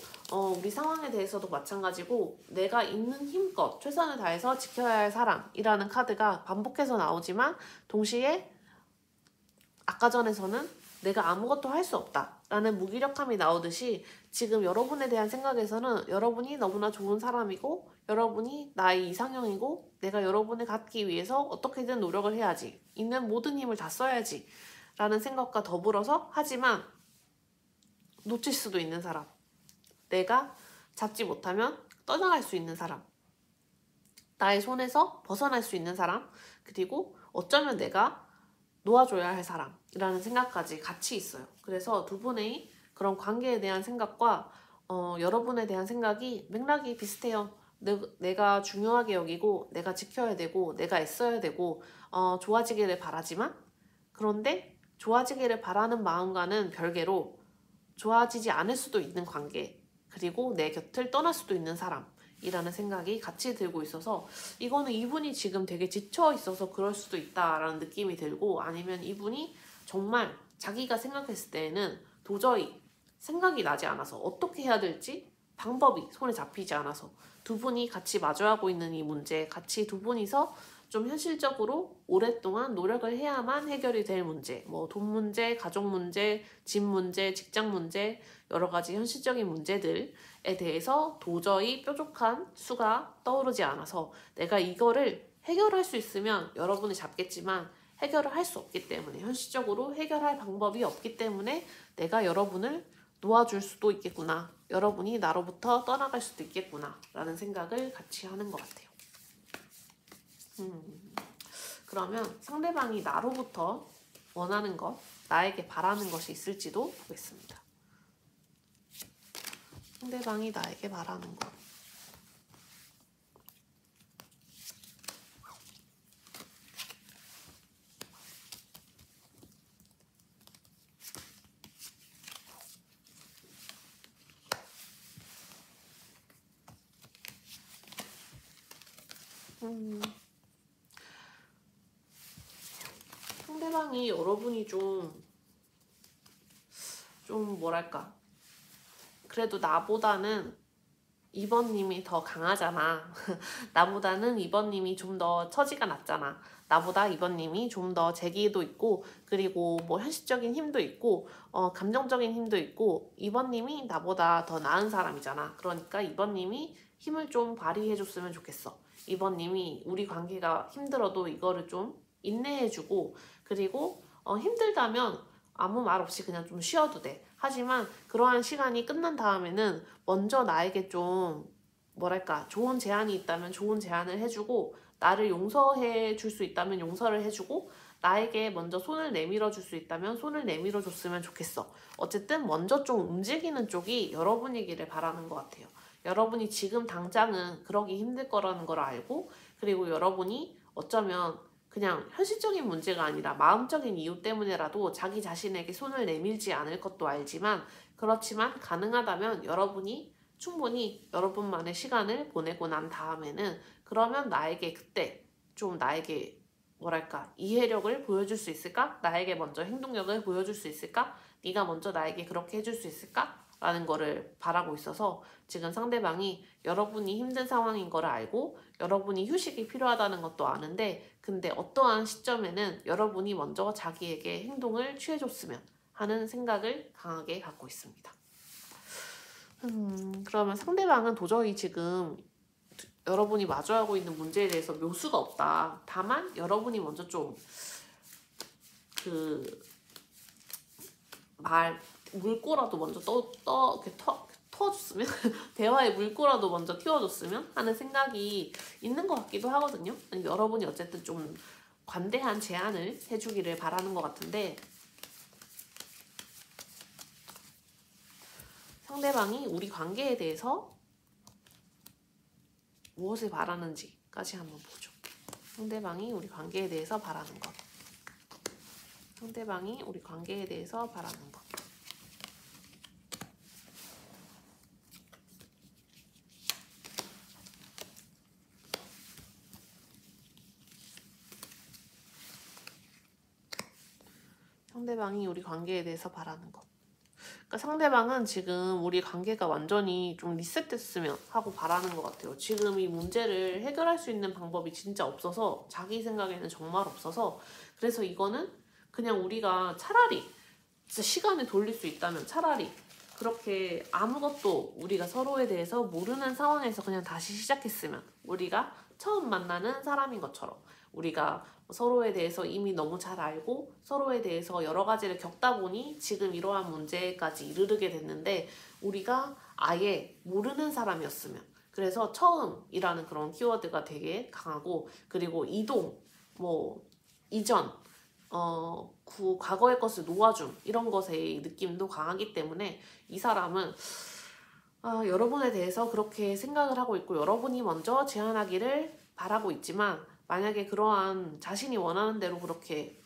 우리 상황에 대해서도 마찬가지고, 내가 있는 힘껏 최선을 다해서 지켜야 할 사람이라는 카드가 반복해서 나오지만, 동시에 아까 전에서는 내가 아무것도 할 수 없다 라는 무기력함이 나오듯이, 지금 여러분에 대한 생각에서는 여러분이 너무나 좋은 사람이고, 여러분이 나의 이상형이고, 내가 여러분을 갖기 위해서 어떻게든 노력을 해야지, 있는 모든 힘을 다 써야지 라는 생각과 더불어서, 하지만 놓칠 수도 있는 사람, 내가 잡지 못하면 떠나갈 수 있는 사람, 나의 손에서 벗어날 수 있는 사람, 그리고 어쩌면 내가 놓아줘야 할 사람이라는 생각까지 같이 있어요. 그래서 두 분의 그런 관계에 대한 생각과 여러분에 대한 생각이 맥락이 비슷해요. 내가 중요하게 여기고, 내가 지켜야 되고, 내가 애써야 되고, 좋아지기를 바라지만, 그런데 좋아지기를 바라는 마음과는 별개로 좋아지지 않을 수도 있는 관계, 그리고 내 곁을 떠날 수도 있는 사람이라는 생각이 같이 들고 있어서, 이거는 이분이 지금 되게 지쳐 있어서 그럴 수도 있다라는 느낌이 들고, 아니면 이분이 정말 자기가 생각했을 때에는 도저히 생각이 나지 않아서 어떻게 해야 될지 방법이 손에 잡히지 않아서, 두 분이 같이 마주하고 있는 이 문제, 같이 두 분이서 좀 현실적으로 오랫동안 노력을 해야만 해결이 될 문제, 뭐 돈 문제, 가족 문제, 집 문제, 직장 문제, 여러 가지 현실적인 문제들에 대해서 도저히 뾰족한 수가 떠오르지 않아서, 내가 이거를 해결할 수 있으면 여러분이 잡겠지만 해결을 할 수 없기 때문에, 현실적으로 해결할 방법이 없기 때문에 내가 여러분을 놓아줄 수도 있겠구나, 여러분이 나로부터 떠나갈 수도 있겠구나 라는 생각을 같이 하는 것 같아요. 그러면 상대방이 나로부터 원하는 것, 나에게 바라는 것이 있을지도 보겠습니다. 상대방이 나에게 바라는 것. 상대방이 여러분이 좀 뭐랄까, 그래도 나보다는 2번님이 더 강하잖아. 나보다는 2번님이 좀 더 처지가 낮잖아. 나보다 2번님이 좀 더 재기도 있고, 그리고 뭐 현실적인 힘도 있고, 감정적인 힘도 있고, 2번님이 나보다 더 나은 사람이잖아. 그러니까 2번님이 힘을 좀 발휘해줬으면 좋겠어. 2번님이 우리 관계가 힘들어도 이거를 좀 인내해주고, 그리고 힘들다면 아무 말 없이 그냥 좀 쉬어도 돼. 하지만 그러한 시간이 끝난 다음에는 먼저 나에게 좀 뭐랄까, 좋은 제안이 있다면 좋은 제안을 해주고, 나를 용서해 줄 수 있다면 용서를 해주고, 나에게 먼저 손을 내밀어 줄 수 있다면 손을 내밀어 줬으면 좋겠어. 어쨌든 먼저 좀 움직이는 쪽이 여러분이기를 바라는 것 같아요. 여러분이 지금 당장은 그러기 힘들 거라는 걸 알고, 그리고 여러분이 어쩌면 그냥 현실적인 문제가 아니라 마음적인 이유 때문에라도 자기 자신에게 손을 내밀지 않을 것도 알지만, 그렇지만 가능하다면 여러분이 충분히 여러분만의 시간을 보내고 난 다음에는, 그러면 나에게 그때 좀 나에게 뭐랄까, 이해력을 보여줄 수 있을까? 나에게 먼저 행동력을 보여줄 수 있을까? 네가 먼저 나에게 그렇게 해줄 수 있을까? 라는 거를 바라고 있어서, 지금 상대방이 여러분이 힘든 상황인 거를 알고, 여러분이 휴식이 필요하다는 것도 아는데 근데 어떠한 시점에는 여러분이 먼저 자기에게 행동을 취해줬으면 하는 생각을 강하게 갖고 있습니다. 그러면 상대방은 도저히 지금 여러분이 마주하고 있는 문제에 대해서 묘수가 없다. 다만 여러분이 먼저 좀 물꼬라도 먼저 이렇게 터줬으면 대화의 물꼬라도 먼저 틔워줬으면 하는 생각이 있는 것 같기도 하거든요. 여러분이 어쨌든 좀 관대한 제안을 해주기를 바라는 것 같은데 상대방이 우리 관계에 대해서 무엇을 바라는지까지 한번 보죠. 상대방이 우리 관계에 대해서 바라는 것. 상대방이 우리 관계에 대해서 바라는 것. 상대방이 우리 관계에 대해서 바라는 것. 그러니까 상대방은 지금 우리 관계가 완전히 좀 리셋됐으면 하고 바라는 것 같아요. 지금 이 문제를 해결할 수 있는 방법이 진짜 없어서 자기 생각에는 정말 없어서 그래서 이거는 그냥 우리가 차라리 진짜 시간을 돌릴 수 있다면 차라리 그렇게 아무것도 우리가 서로에 대해서 모르는 상황에서 그냥 다시 시작했으면 우리가 처음 만나는 사람인 것처럼 우리가 서로에 대해서 이미 너무 잘 알고 서로에 대해서 여러 가지를 겪다 보니 지금 이러한 문제까지 이르게 됐는데 우리가 아예 모르는 사람이었으면 그래서 처음이라는 그런 키워드가 되게 강하고 그리고 이동, 이전, 과거의 것을 놓아줌 이런 것의 느낌도 강하기 때문에 이 사람은 여러분에 대해서 그렇게 생각을 하고 있고 여러분이 먼저 제안하기를 바라고 있지만 만약에 그러한 자신이 원하는 대로 그렇게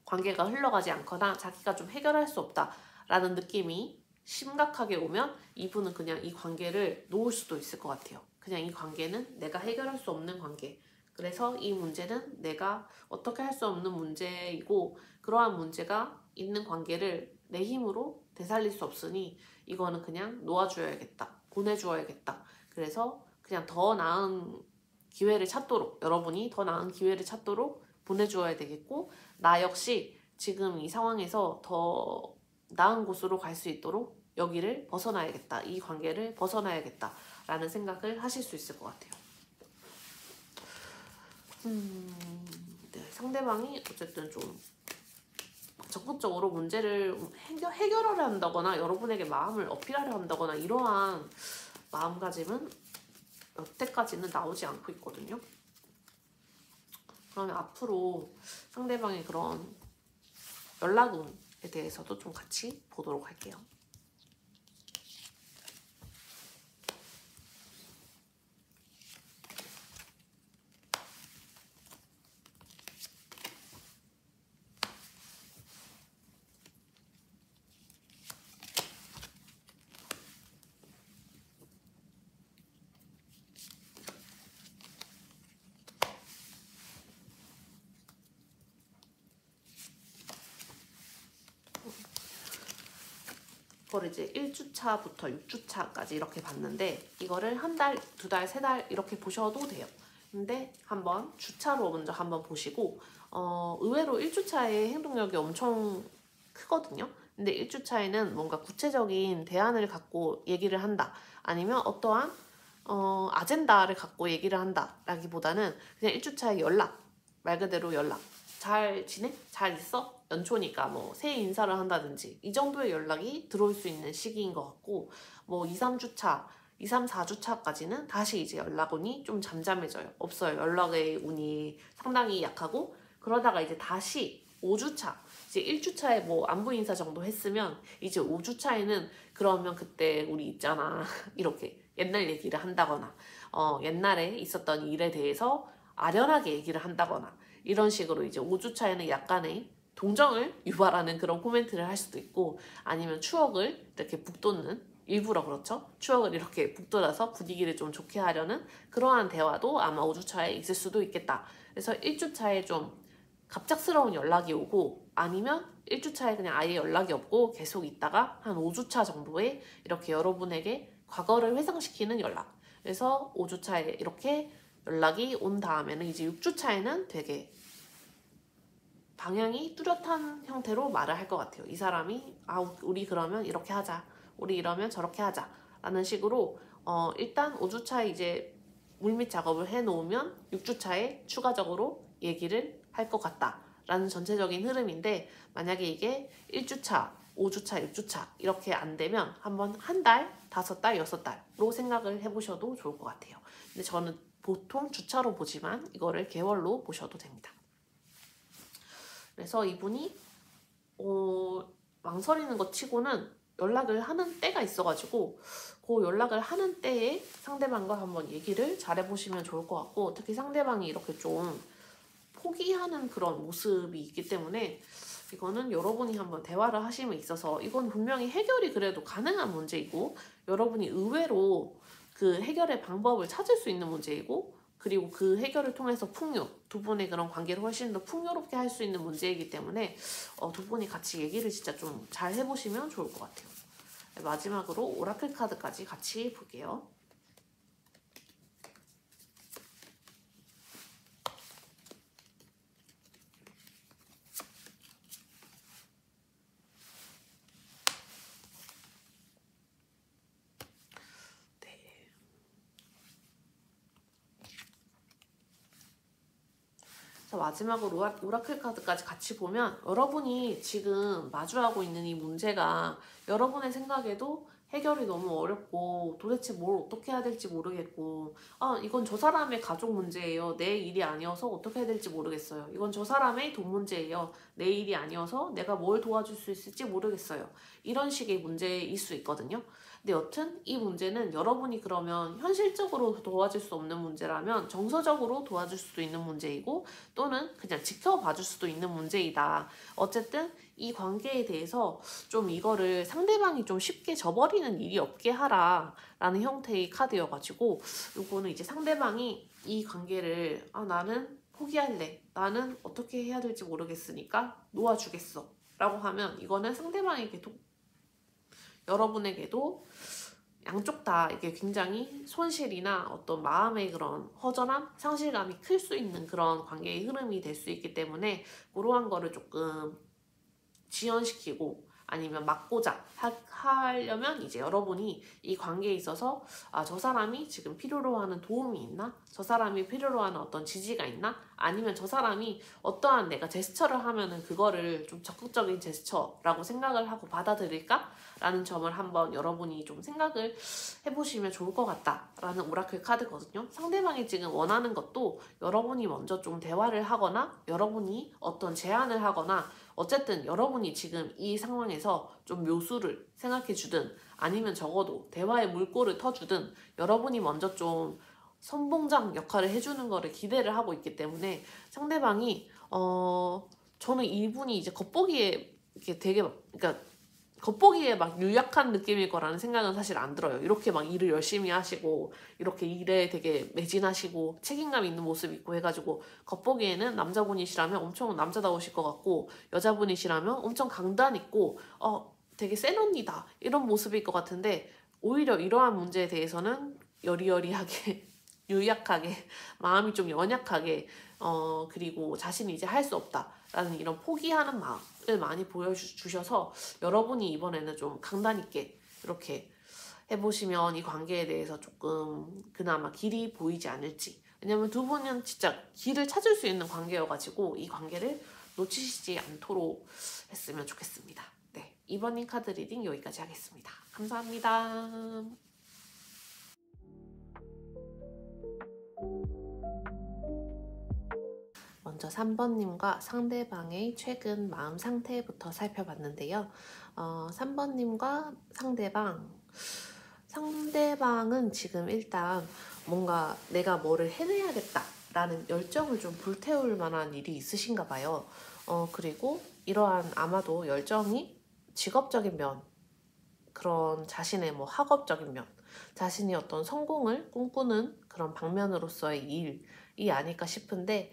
관계가 흘러가지 않거나 자기가 좀 해결할 수 없다라는 느낌이 심각하게 오면 이분은 그냥 이 관계를 놓을 수도 있을 것 같아요. 그냥 이 관계는 내가 해결할 수 없는 관계. 그래서 이 문제는 내가 어떻게 할 수 없는 문제이고 그러한 문제가 있는 관계를 내 힘으로 되살릴 수 없으니 이거는 그냥 놓아줘야겠다. 보내주어야겠다. 그래서 그냥 더 나은 기회를 찾도록 여러분이 더 나은 기회를 찾도록 보내주어야 되겠고 나 역시 지금 이 상황에서 더 나은 곳으로 갈 수 있도록 여기를 벗어나야겠다. 이 관계를 벗어나야겠다. 라는 생각을 하실 수 있을 것 같아요. 네, 상대방이 어쨌든 좀 적극적으로 문제를 해결하려 한다거나 여러분에게 마음을 어필하려 한다거나 이러한 마음가짐은 여태까지는 나오지 않고 있거든요. 그러면 앞으로 상대방의 그런 연락운에 대해서도 좀 같이 보도록 할게요. 이거를 이제 1주차부터 6주차까지 이렇게 봤는데 이거를 한 달, 두 달, 세 달 이렇게 보셔도 돼요. 근데 한번 주차로 먼저 한번 보시고 의외로 1주차의 행동력이 엄청 크거든요. 근데 1주차에는 뭔가 구체적인 대안을 갖고 얘기를 한다. 아니면 어떠한 아젠다를 갖고 얘기를 한다. 라기보다는 그냥 1주차의 연락, 말 그대로 연락. 잘 지내? 잘 있어? 연초니까 새해 인사를 한다든지 이 정도의 연락이 들어올 수 있는 시기인 것 같고 2, 3주차, 2, 3, 4주차까지는 다시 이제 연락운이 좀 잠잠해져요. 없어요. 연락의 운이 상당히 약하고 그러다가 이제 다시 5주차, 이제 1주차에 안부 인사 정도 했으면 이제 5주차에는 그러면 그때 우리 있잖아 이렇게 옛날 얘기를 한다거나 옛날에 있었던 일에 대해서 아련하게 얘기를 한다거나 이런 식으로 이제 5주차에는 약간의 동정을 유발하는 그런 코멘트를 할 수도 있고 아니면 추억을 이렇게 북돋는 일부러 그렇죠. 추억을 이렇게 북돋아서 분위기를 좀 좋게 하려는 그러한 대화도 아마 5주차에 있을 수도 있겠다. 그래서 1주차에 좀 갑작스러운 연락이 오고 아니면 1주차에 그냥 아예 연락이 없고 계속 있다가 한 5주차 정도에 이렇게 여러분에게 과거를 회상시키는 연락. 그래서 5주차에 이렇게 연락이 온 다음에는 이제 6주차에는 되게 방향이 뚜렷한 형태로 말을 할 것 같아요. 이 사람이 우리 그러면 이렇게 하자, 우리 이러면 저렇게 하자 라는 식으로 일단 5주차에 이제 물밑 작업을 해놓으면 6주차에 추가적으로 얘기를 할 것 같다 라는 전체적인 흐름인데, 만약에 이게 1주차, 5주차, 6주차 이렇게 안 되면 한번 한 달, 5달, 6달로 생각을 해보셔도 좋을 것 같아요. 근데 저는 보통 주차로 보지만 이거를 개월로 보셔도 됩니다. 그래서 이분이 망설이는 것 치고는 연락을 하는 때가 있어가지고 그 연락을 하는 때에 상대방과 한번 얘기를 잘 해보시면 좋을 것 같고, 특히 상대방이 이렇게 좀 포기하는 그런 모습이 있기 때문에 이거는 여러분이 한번 대화를 하심에 있어서 이건 분명히 해결이 그래도 가능한 문제이고, 여러분이 의외로 그 해결의 방법을 찾을 수 있는 문제이고, 그리고 그 해결을 통해서 두 분의 그런 관계를 훨씬 더 풍요롭게 할 수 있는 문제이기 때문에 두 분이 같이 얘기를 진짜 좀 잘 해보시면 좋을 것 같아요. 마지막으로 오라클 카드까지 같이 볼게요. 마지막으로 오라클 카드까지 같이 보면 여러분이 지금 마주하고 있는 이 문제가 여러분의 생각에도 해결이 너무 어렵고 도대체 뭘 어떻게 해야 될지 모르겠고, 이건 저 사람의 가족 문제예요. 내 일이 아니어서 어떻게 해야 될지 모르겠어요. 이건 저 사람의 돈 문제예요. 내 일이 아니어서 내가 뭘 도와줄 수 있을지 모르겠어요. 이런 식의 문제일 수 있거든요. 근데 여튼 이 문제는 여러분이 그러면 현실적으로 도와줄 수 없는 문제라면 정서적으로 도와줄 수도 있는 문제이고, 또는 그냥 지켜봐 줄 수도 있는 문제이다. 어쨌든 이 관계에 대해서 좀 이거를 상대방이 좀 쉽게 져버리는 일이 없게 하라 라는 형태의 카드여가지고, 이거는 이제 상대방이 이 관계를 나는 포기할래, 나는 어떻게 해야 될지 모르겠으니까 놓아주겠어 라고 하면, 이거는 상대방에게도 여러분에게도 양쪽 다 이게 굉장히 손실이나 어떤 마음의 그런 허전함, 상실감이 클 수 있는 그런 관계의 흐름이 될 수 있기 때문에, 그러한 거를 조금 지연시키고 아니면 막고자 하려면 이제 여러분이 이 관계에 있어서 저 사람이 지금 필요로 하는 도움이 있나? 저 사람이 필요로 하는 어떤 지지가 있나? 아니면 저 사람이 어떠한 내가 제스처를 하면은 그거를 좀 적극적인 제스처라고 생각을 하고 받아들일까? 라는 점을 한번 여러분이 좀 생각을 해보시면 좋을 것 같다라는 오라클 카드거든요. 상대방이 지금 원하는 것도 여러분이 먼저 좀 대화를 하거나 여러분이 어떤 제안을 하거나, 어쨌든 여러분이 지금 이 상황에서 좀 묘수를 생각해 주든 아니면 적어도 대화의 물꼬를 터주든 여러분이 먼저 좀 선봉장 역할을 해주는 거를 기대를 하고 있기 때문에, 상대방이 저는 이분이 이제 겉보기에 이렇게 되게 그러니까 겉보기에 막 유약한 느낌일 거라는 생각은 사실 안 들어요. 이렇게 막 일을 열심히 하시고 이렇게 일에 되게 매진하시고 책임감 있는 모습 있고 해가지고 겉보기에는 남자분이시라면 엄청 남자다우실 것 같고, 여자분이시라면 엄청 강단 있고 되게 센 언니다 이런 모습일 것 같은데, 오히려 이러한 문제에 대해서는 여리여리하게 유약하게, 마음이 좀 연약하게, 그리고 자신이 이제 할 수 없다라는 이런 포기하는 마음을 많이 보여주셔서, 여러분이 이번에는 좀 강단 있게 이렇게 해보시면 이 관계에 대해서 조금 그나마 길이 보이지 않을지. 왜냐면 두 분은 진짜 길을 찾을 수 있는 관계여가지고 이 관계를 놓치시지 않도록 했으면 좋겠습니다. 네, 이번 카드 리딩 여기까지 하겠습니다. 감사합니다. 먼저 3번님과 상대방의 최근 마음 상태부터 살펴봤는데요. 3번님과 상대방은 지금 일단 뭔가 내가 뭐를 해내야겠다라는 열정을 좀 불태울 만한 일이 있으신가 봐요. 그리고 이러한 아마도 열정이 직업적인 면, 그런 자신의 뭐 학업적인 면, 자신이 어떤 성공을 꿈꾸는 그런 방면으로서의 일, 아닐까 싶은데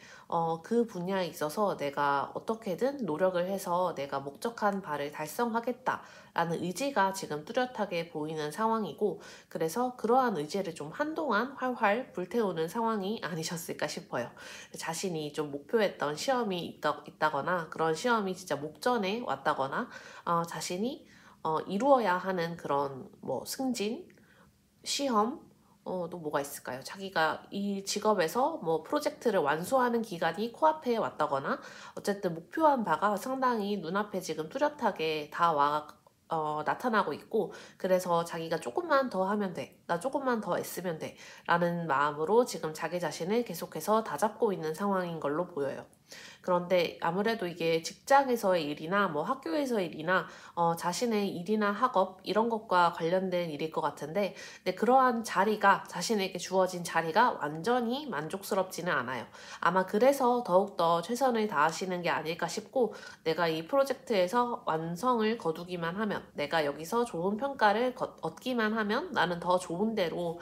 그 분야에 있어서 내가 어떻게든 노력을 해서 내가 목적한 바를 달성하겠다라는 의지가 지금 뚜렷하게 보이는 상황이고 그래서 그러한 의지를 좀 한동안 활활 불태우는 상황이 아니셨을까 싶어요. 자신이 좀 목표했던 시험이 있다거나 그런 시험이 진짜 목전에 왔다거나 자신이 이루어야 하는 그런 뭐 승진, 시험, 또 뭐가 있을까요? 자기가 이 직업에서 뭐 프로젝트를 완수하는 기간이 코앞에 왔다거나 어쨌든 목표한 바가 상당히 눈앞에 지금 뚜렷하게 나타나고 있고 그래서 자기가 조금만 더 하면 돼. 나 조금만 더 애쓰면 돼. 라는 마음으로 지금 자기 자신을 계속해서 다잡고 있는 상황인 걸로 보여요. 그런데 아무래도 이게 직장에서의 일이나 뭐 학교에서의 일이나 자신의 일이나 학업 이런 것과 관련된 일일 것 같은데 근데 그러한 자리가 자신에게 주어진 자리가 완전히 만족스럽지는 않아요. 아마 그래서 더욱더 최선을 다하시는 게 아닐까 싶고 내가 이 프로젝트에서 완성을 거두기만 하면 내가 여기서 좋은 평가를 얻기만 하면 나는 더 좋은 데로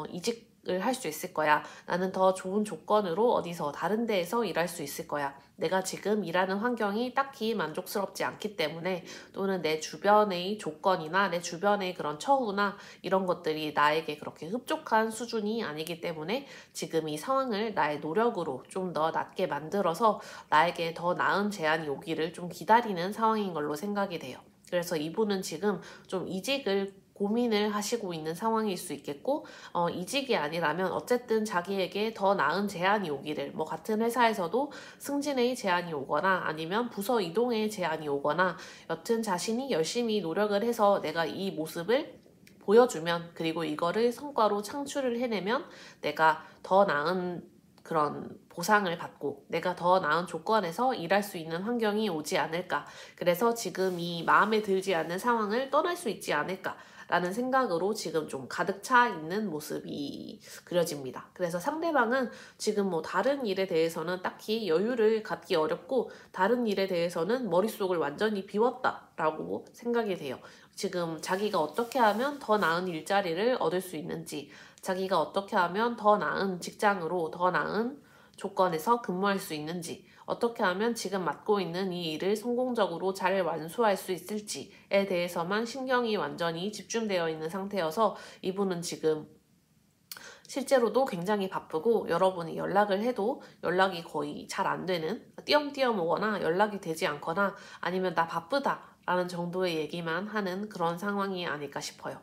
이직을 할 수 있을 거야. 나는 더 좋은 조건으로 어디서 다른 데에서 일할 수 있을 거야. 내가 지금 일하는 환경이 딱히 만족스럽지 않기 때문에 또는 내 주변의 조건이나 내 주변의 그런 처우나 이런 것들이 나에게 그렇게 흡족한 수준이 아니기 때문에 지금 이 상황을 나의 노력으로 좀 더 낮게 만들어서 나에게 더 나은 제안이 오기를 좀 기다리는 상황인 걸로 생각이 돼요. 그래서 이분은 지금 좀 이직을 고민을 하시고 있는 상황일 수 있겠고 이직이 아니라면 어쨌든 자기에게 더 나은 제안이 오기를 뭐 같은 회사에서도 승진의 제안이 오거나 아니면 부서 이동의 제안이 오거나 여튼 자신이 열심히 노력을 해서 내가 이 모습을 보여주면 그리고 이거를 성과로 창출을 해내면 내가 더 나은 그런 보상을 받고 내가 더 나은 조건에서 일할 수 있는 환경이 오지 않을까. 그래서 지금 이 마음에 들지 않는 상황을 떠날 수 있지 않을까. 라는 생각으로 지금 좀 가득 차 있는 모습이 그려집니다. 그래서 상대방은 지금 뭐 다른 일에 대해서는 딱히 여유를 갖기 어렵고 다른 일에 대해서는 머릿속을 완전히 비웠다라고 생각이 돼요. 지금 자기가 어떻게 하면 더 나은 일자리를 얻을 수 있는지 자기가 어떻게 하면 더 나은 직장으로 더 나은 조건에서 근무할 수 있는지 어떻게 하면 지금 맡고 있는 이 일을 성공적으로 잘 완수할 수 있을지에 대해서만 신경이 완전히 집중되어 있는 상태여서 이분은 지금 실제로도 굉장히 바쁘고 여러분이 연락을 해도 연락이 거의 잘 안 되는 띄엄띄엄 오거나 연락이 되지 않거나 아니면 나 바쁘다 라는 정도의 얘기만 하는 그런 상황이 아닐까 싶어요.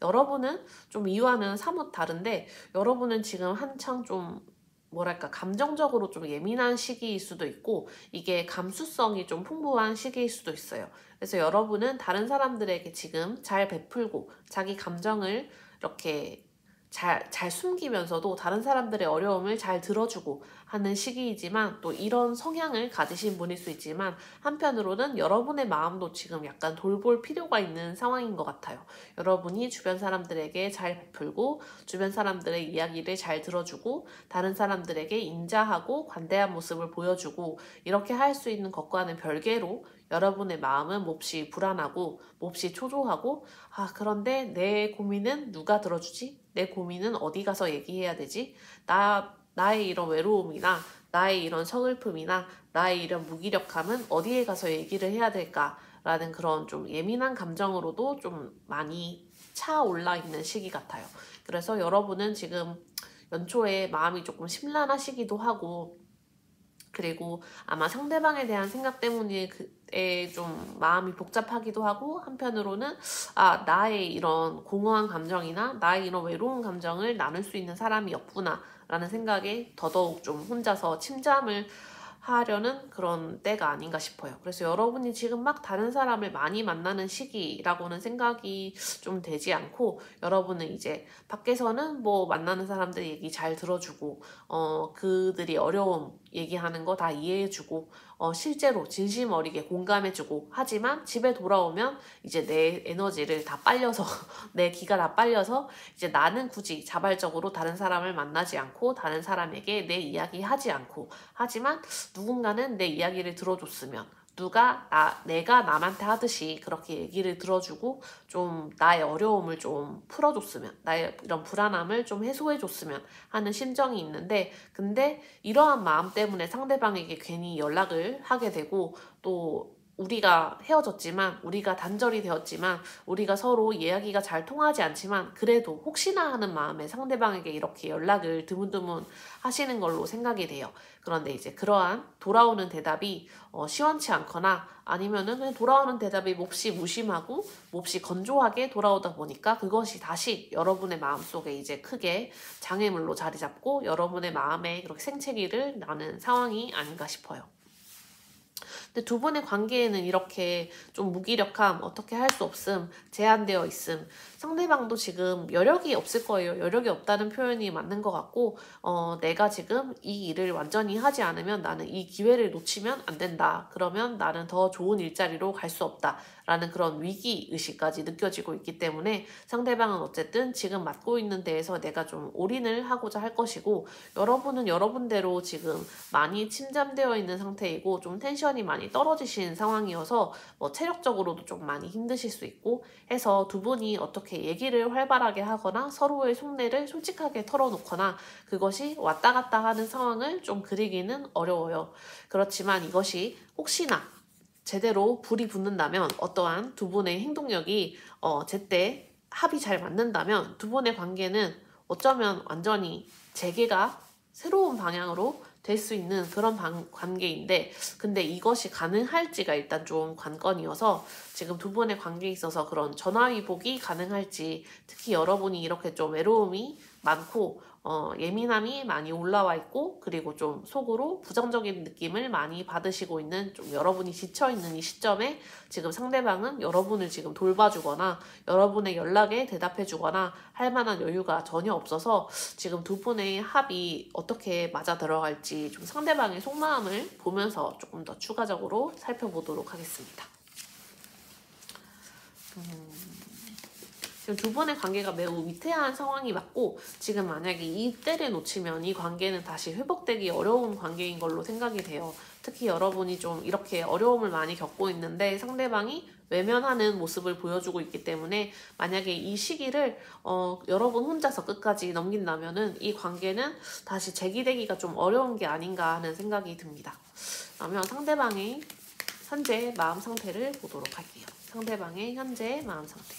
여러분은 좀 이유와는 사뭇 다른데 여러분은 지금 한창 좀 뭐랄까 감정적으로 좀 예민한 시기일 수도 있고 이게 감수성이 좀 풍부한 시기일 수도 있어요. 그래서 여러분은 다른 사람들에게 지금 잘 베풀고 자기 감정을 이렇게 잘 숨기면서도 다른 사람들의 어려움을 잘 들어주고 하는 시기이지만 또 이런 성향을 가지신 분일 수 있지만 한편으로는 여러분의 마음도 지금 약간 돌볼 필요가 있는 상황인 것 같아요. 여러분이 주변 사람들에게 잘 베풀고 주변 사람들의 이야기를 잘 들어주고 다른 사람들에게 인자하고 관대한 모습을 보여주고 이렇게 할 수 있는 것과는 별개로 여러분의 마음은 몹시 불안하고 몹시 초조하고 그런데 내 고민은 누가 들어주지? 내 고민은 어디 가서 얘기해야 되지? 나의 이런 외로움이나 나의 이런 서글픔이나 나의 이런 무기력함은 어디에 가서 얘기를 해야 될까라는 그런 좀 예민한 감정으로도 좀 많이 차올라 있는 시기 같아요. 그래서 여러분은 지금 연초에 마음이 조금 심란하시기도 하고 그리고 아마 상대방에 대한 생각 때문에 그에 좀 마음이 복잡하기도 하고 한편으로는 나의 이런 공허한 감정이나 나의 이런 외로운 감정을 나눌 수 있는 사람이 없구나 라는 생각에 더더욱 좀 혼자서 침잠을 하려는 그런 때가 아닌가 싶어요. 그래서 여러분이 지금 막 다른 사람을 많이 만나는 시기라고는 생각이 좀 되지 않고 여러분은 이제 밖에서는 뭐 만나는 사람들 얘기 잘 들어주고 그들이 어려움 얘기하는 거 다 이해해주고 실제로 진심 어리게 공감해주고 하지만 집에 돌아오면 이제 내 에너지를 다 빨려서 내 기가 다 빨려서 이제 나는 굳이 자발적으로 다른 사람을 만나지 않고 다른 사람에게 내 이야기 하지 않고 하지만 누군가는 내 이야기를 들어줬으면 내가 남한테 하듯이 그렇게 얘기를 들어주고 좀 나의 어려움을 좀 풀어줬으면, 나의 이런 불안함을 좀 해소해줬으면 하는 심정이 있는데, 근데 이러한 마음 때문에 상대방에게 괜히 연락을 하게 되고, 또 우리가 헤어졌지만, 우리가 단절이 되었지만, 우리가 서로 이야기가 잘 통하지 않지만, 그래도 혹시나 하는 마음에 상대방에게 이렇게 연락을 드문드문 하시는 걸로 생각이 돼요. 그런데 이제 그러한 돌아오는 대답이 시원치 않거나, 아니면은 그냥 돌아오는 대답이 몹시 무심하고 몹시 건조하게 돌아오다 보니까, 그것이 다시 여러분의 마음속에 이제 크게 장애물로 자리 잡고 여러분의 마음에 그렇게 생채기를 나는 상황이 아닌가 싶어요. 근데 두 분의 관계에는 이렇게 좀 무기력함, 어떻게 할 수 없음, 제한되어 있음, 상대방도 지금 여력이 없을 거예요. 여력이 없다는 표현이 맞는 것 같고, 내가 지금 이 일을 완전히 하지 않으면 나는 이 기회를 놓치면 안 된다. 그러면 나는 더 좋은 일자리로 갈 수 없다. 라는 그런 위기의식까지 느껴지고 있기 때문에, 상대방은 어쨌든 지금 맡고 있는 데에서 내가 좀 올인을 하고자 할 것이고, 여러분은 여러분대로 지금 많이 침잠되어 있는 상태이고 좀 텐션이 많이 떨어지신 상황이어서 체력적으로도 좀 많이 힘드실 수 있고 해서, 두 분이 어떻게 얘기를 활발하게 하거나 서로의 속내를 솔직하게 털어놓거나 그것이 왔다 갔다 하는 상황을 좀 그리기는 어려워요. 그렇지만 이것이 혹시나 제대로 불이 붙는다면, 어떠한 두 분의 행동력이 제때 합이 잘 맞는다면, 두 분의 관계는 어쩌면 완전히 재개가 새로운 방향으로 될 수 있는 그런 관계인데, 근데 이것이 가능할지가 일단 좀 관건이어서, 지금 두 분의 관계에 있어서 그런 전화위복이 가능할지, 특히 여러분이 이렇게 좀 외로움이 많고 예민함이 많이 올라와 있고, 그리고 좀 속으로 부정적인 느낌을 많이 받으시고 있는, 좀 여러분이 지쳐있는 이 시점에 지금 상대방은 여러분을 지금 돌봐주거나 여러분의 연락에 대답해주거나 할 만한 여유가 전혀 없어서, 지금 두 분의 합이 어떻게 맞아 들어갈지 좀 상대방의 속마음을 보면서 조금 더 추가적으로 살펴보도록 하겠습니다. 지금 두 분의 관계가 매우 위태한 상황이 맞고, 지금 만약에 이 때를 놓치면 이 관계는 다시 회복되기 어려운 관계인 걸로 생각이 돼요. 특히 여러분이 좀 이렇게 어려움을 많이 겪고 있는데 상대방이 외면하는 모습을 보여주고 있기 때문에, 만약에 이 시기를 여러분 혼자서 끝까지 넘긴다면은 이 관계는 다시 재기되기가 좀 어려운 게 아닌가 하는 생각이 듭니다. 그러면 상대방의 현재 마음 상태를 보도록 할게요. 상대방의 현재 마음 상태.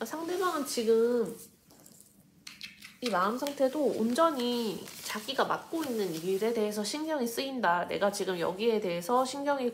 그러니까 상대방은 지금 이 마음 상태도 온전히 자기가 맡고 있는 일에 대해서 신경이 쓰인다. 내가 지금 여기에 대해서 신경이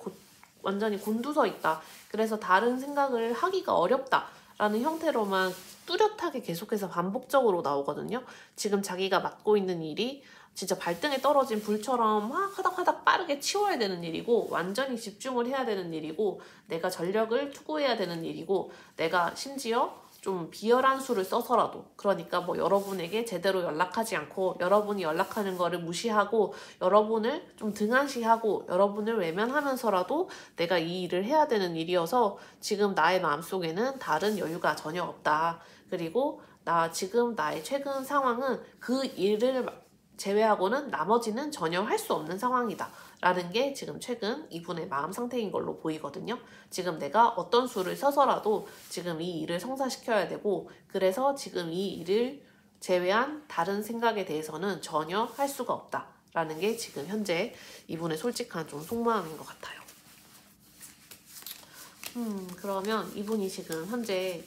완전히 곤두서 있다. 그래서 다른 생각을 하기가 어렵다. 라는 형태로만 뚜렷하게 계속해서 반복적으로 나오거든요. 지금 자기가 맡고 있는 일이 진짜 발등에 떨어진 불처럼 막 화닥화닥 빠르게 치워야 되는 일이고, 완전히 집중을 해야 되는 일이고, 내가 전력을 투구해야 되는 일이고, 내가 심지어 좀 비열한 수를 써서라도, 그러니까 여러분에게 제대로 연락하지 않고 여러분이 연락하는 거를 무시하고 여러분을 좀 등한시하고 여러분을 외면하면서라도 내가 이 일을 해야 되는 일이어서, 지금 나의 마음속에는 다른 여유가 전혀 없다. 그리고 지금 나의 최근 상황은 그 일을 제외하고는 나머지는 전혀 할 수 없는 상황이다. 라는 게 지금 최근 이분의 마음 상태인 걸로 보이거든요. 지금 내가 어떤 수를 써서라도 지금 이 일을 성사시켜야 되고, 그래서 지금 이 일을 제외한 다른 생각에 대해서는 전혀 할 수가 없다. 라는 게 지금 현재 이분의 솔직한 좀 속마음인 것 같아요. 그러면 이분이 지금 현재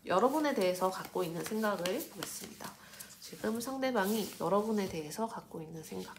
여러분에 대해서 갖고 있는 생각을 보겠습니다. 지금 상대방이 여러분에 대해서 갖고 있는 생각.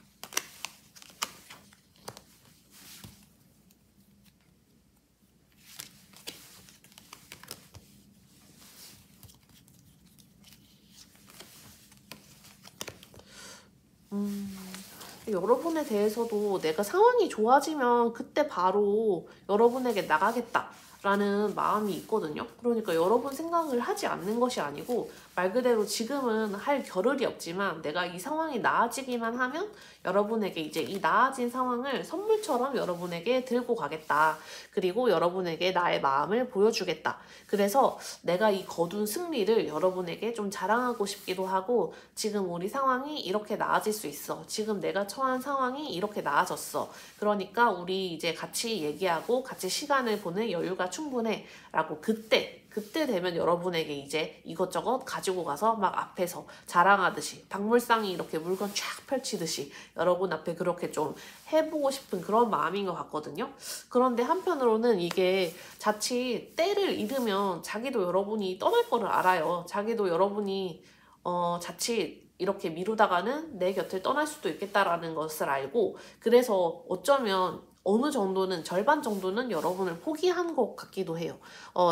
여러분에 대해서도 내가 상황이 좋아지면 그때 바로 여러분에게 나가겠다 라는 마음이 있거든요. 그러니까 여러분 생각을 하지 않는 것이 아니고 말 그대로 지금은 할 겨를이 없지만 내가 이 상황이 나아지기만 하면 여러분에게 이제 이 나아진 상황을 선물처럼 여러분에게 들고 가겠다. 그리고 여러분에게 나의 마음을 보여주겠다. 그래서 내가 이 거둔 승리를 여러분에게 좀 자랑하고 싶기도 하고 지금 우리 상황이 이렇게 나아질 수 있어. 지금 내가 처한 상황이 이렇게 나아졌어. 그러니까 우리 이제 같이 얘기하고 같이 시간을 보낼 여유가 충분해. 라고 그때 되면 여러분에게 이제 이것저것 가지고 가서 막 앞에서 자랑하듯이 박물상이 이렇게 물건 쫙 펼치듯이 여러분 앞에 그렇게 좀 해보고 싶은 그런 마음인 것 같거든요. 그런데 한편으로는 이게 자칫 때를 잃으면 자기도 여러분이 떠날 거를 알아요. 자기도 여러분이 자칫 이렇게 미루다가는 내 곁을 떠날 수도 있겠다라는 것을 알고 그래서 어쩌면 어느 정도는 절반 정도는 여러분을 포기한 것 같기도 해요.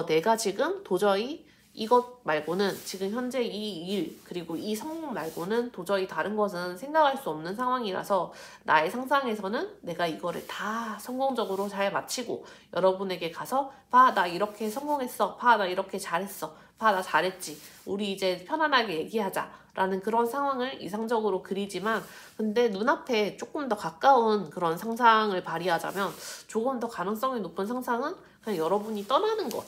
내가 지금 도저히 이것 말고는 지금 현재 이 일 그리고 이 성공 말고는 도저히 다른 것은 생각할 수 없는 상황이라서 나의 상상에서는 내가 이거를 다 성공적으로 잘 마치고 여러분에게 가서 봐 나 이렇게 성공했어 봐 나 이렇게 잘했어 봐 나 잘했지 우리 이제 편안하게 얘기하자 라는 그런 상황을 이상적으로 그리지만 근데 눈앞에 조금 더 가까운 그런 상상을 발휘하자면 조금 더 가능성이 높은 상상은 그냥 여러분이 떠나는 것.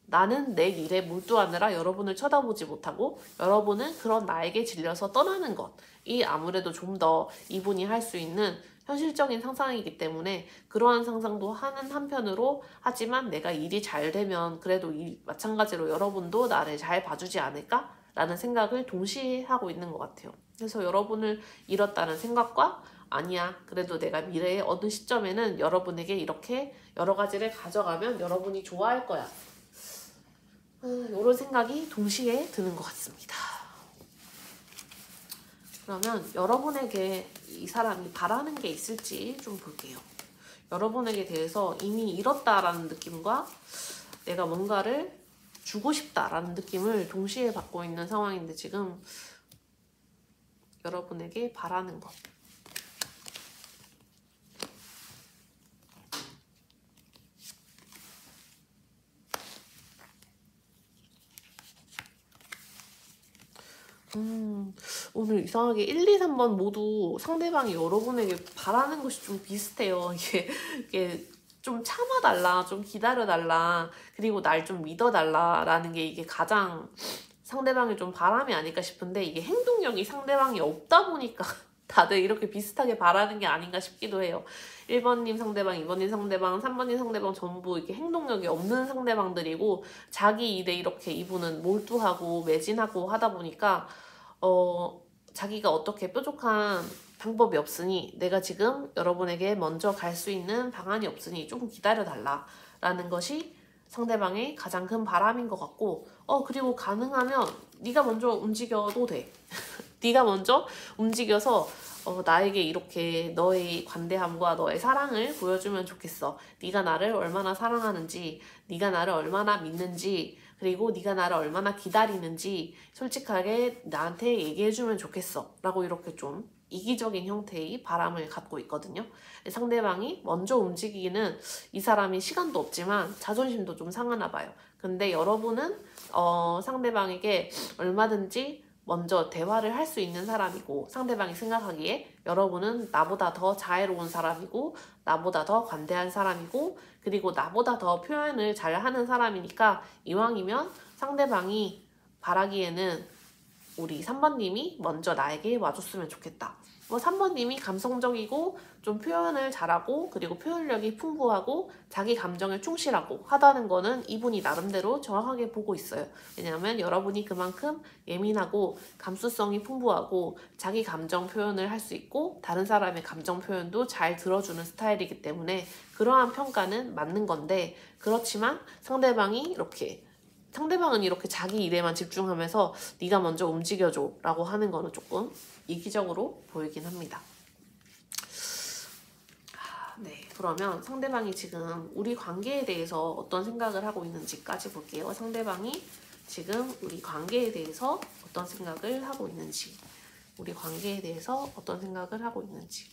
나는 내 일에 몰두하느라 여러분을 쳐다보지 못하고 여러분은 그런 나에게 질려서 떠나는 것이 아무래도 좀 더 이분이 할 수 있는 현실적인 상상이기 때문에 그러한 상상도 하는 한편으로 하지만 내가 일이 잘 되면 그래도 마찬가지로 여러분도 나를 잘 봐주지 않을까? 라는 생각을 동시에 하고 있는 것 같아요. 그래서 여러분을 잃었다는 생각과 아니야 그래도 내가 미래의 어느 시점에는 여러분에게 이렇게 여러 가지를 가져가면 여러분이 좋아할 거야. 이런 생각이 동시에 드는 것 같습니다. 그러면 여러분에게 이 사람이 바라는 게 있을지 좀 볼게요. 여러분에게 대해서 이미 잃었다라는 느낌과 내가 뭔가를 주고 싶다라는 느낌을 동시에 받고 있는 상황인데 지금 여러분에게 바라는 것. 오늘 이상하게 1, 2, 3번 모두 상대방이 여러분에게 바라는 것이 좀 비슷해요. 이게 좀 참아달라, 좀 기다려달라, 그리고 날 좀 믿어달라라는 게 이게 가장 상대방이 좀 바람이 아닐까 싶은데 이게 행동력이 상대방이 없다 보니까 다들 이렇게 비슷하게 바라는 게 아닌가 싶기도 해요. 1번님 상대방, 2번님 상대방, 3번님 상대방 전부 이렇게 행동력이 없는 상대방들이고 자기 일에 이렇게 이분은 몰두하고 매진하고 하다 보니까 자기가 어떻게 뾰족한 방법이 없으니 내가 지금 여러분에게 먼저 갈 수 있는 방안이 없으니 조금 기다려달라 라는 것이 상대방의 가장 큰 바람인 것 같고 그리고 가능하면 네가 먼저 움직여도 돼. 네가 먼저 움직여서 나에게 이렇게 너의 관대함과 너의 사랑을 보여주면 좋겠어. 네가 나를 얼마나 사랑하는지, 네가 나를 얼마나 믿는지, 그리고 네가 나를 얼마나 기다리는지 솔직하게 나한테 얘기해주면 좋겠어. 라고 이렇게 좀 이기적인 형태의 바람을 갖고 있거든요. 상대방이 먼저 움직이기는 이 사람이 시간도 없지만 자존심도 좀 상하나 봐요. 근데 여러분은 상대방에게 얼마든지 먼저 대화를 할 수 있는 사람이고 상대방이 생각하기에 여러분은 나보다 더 자애로운 사람이고 나보다 더 관대한 사람이고 그리고 나보다 더 표현을 잘하는 사람이니까 이왕이면 상대방이 바라기에는 우리 3번님이 먼저 나에게 와줬으면 좋겠다. 3번님이 감성적이고 좀 표현을 잘하고 그리고 표현력이 풍부하고 자기 감정에 충실하고 하다는 거는 이분이 나름대로 정확하게 보고 있어요. 왜냐하면 여러분이 그만큼 예민하고 감수성이 풍부하고 자기 감정 표현을 할 수 있고 다른 사람의 감정 표현도 잘 들어주는 스타일이기 때문에 그러한 평가는 맞는 건데 그렇지만 상대방은 이렇게 자기 일에만 집중하면서 네가 먼저 움직여줘 라고 하는 거는 조금 이기적으로 보이긴 합니다. 네, 그러면 상대방이 지금 우리 관계에 대해서 어떤 생각을 하고 있는지까지 볼게요. 상대방이 지금 우리 관계에 대해서 어떤 생각을 하고 있는지 우리 관계에 대해서 어떤 생각을 하고 있는지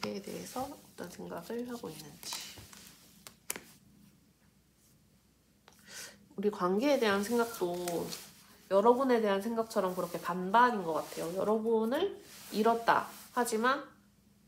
관계에 대해서 어떤 생각을 하고 있는지. 우리 관계에 대한 생각도 여러분에 대한 생각처럼 그렇게 반반인 것 같아요. 여러분을 잃었다. 하지만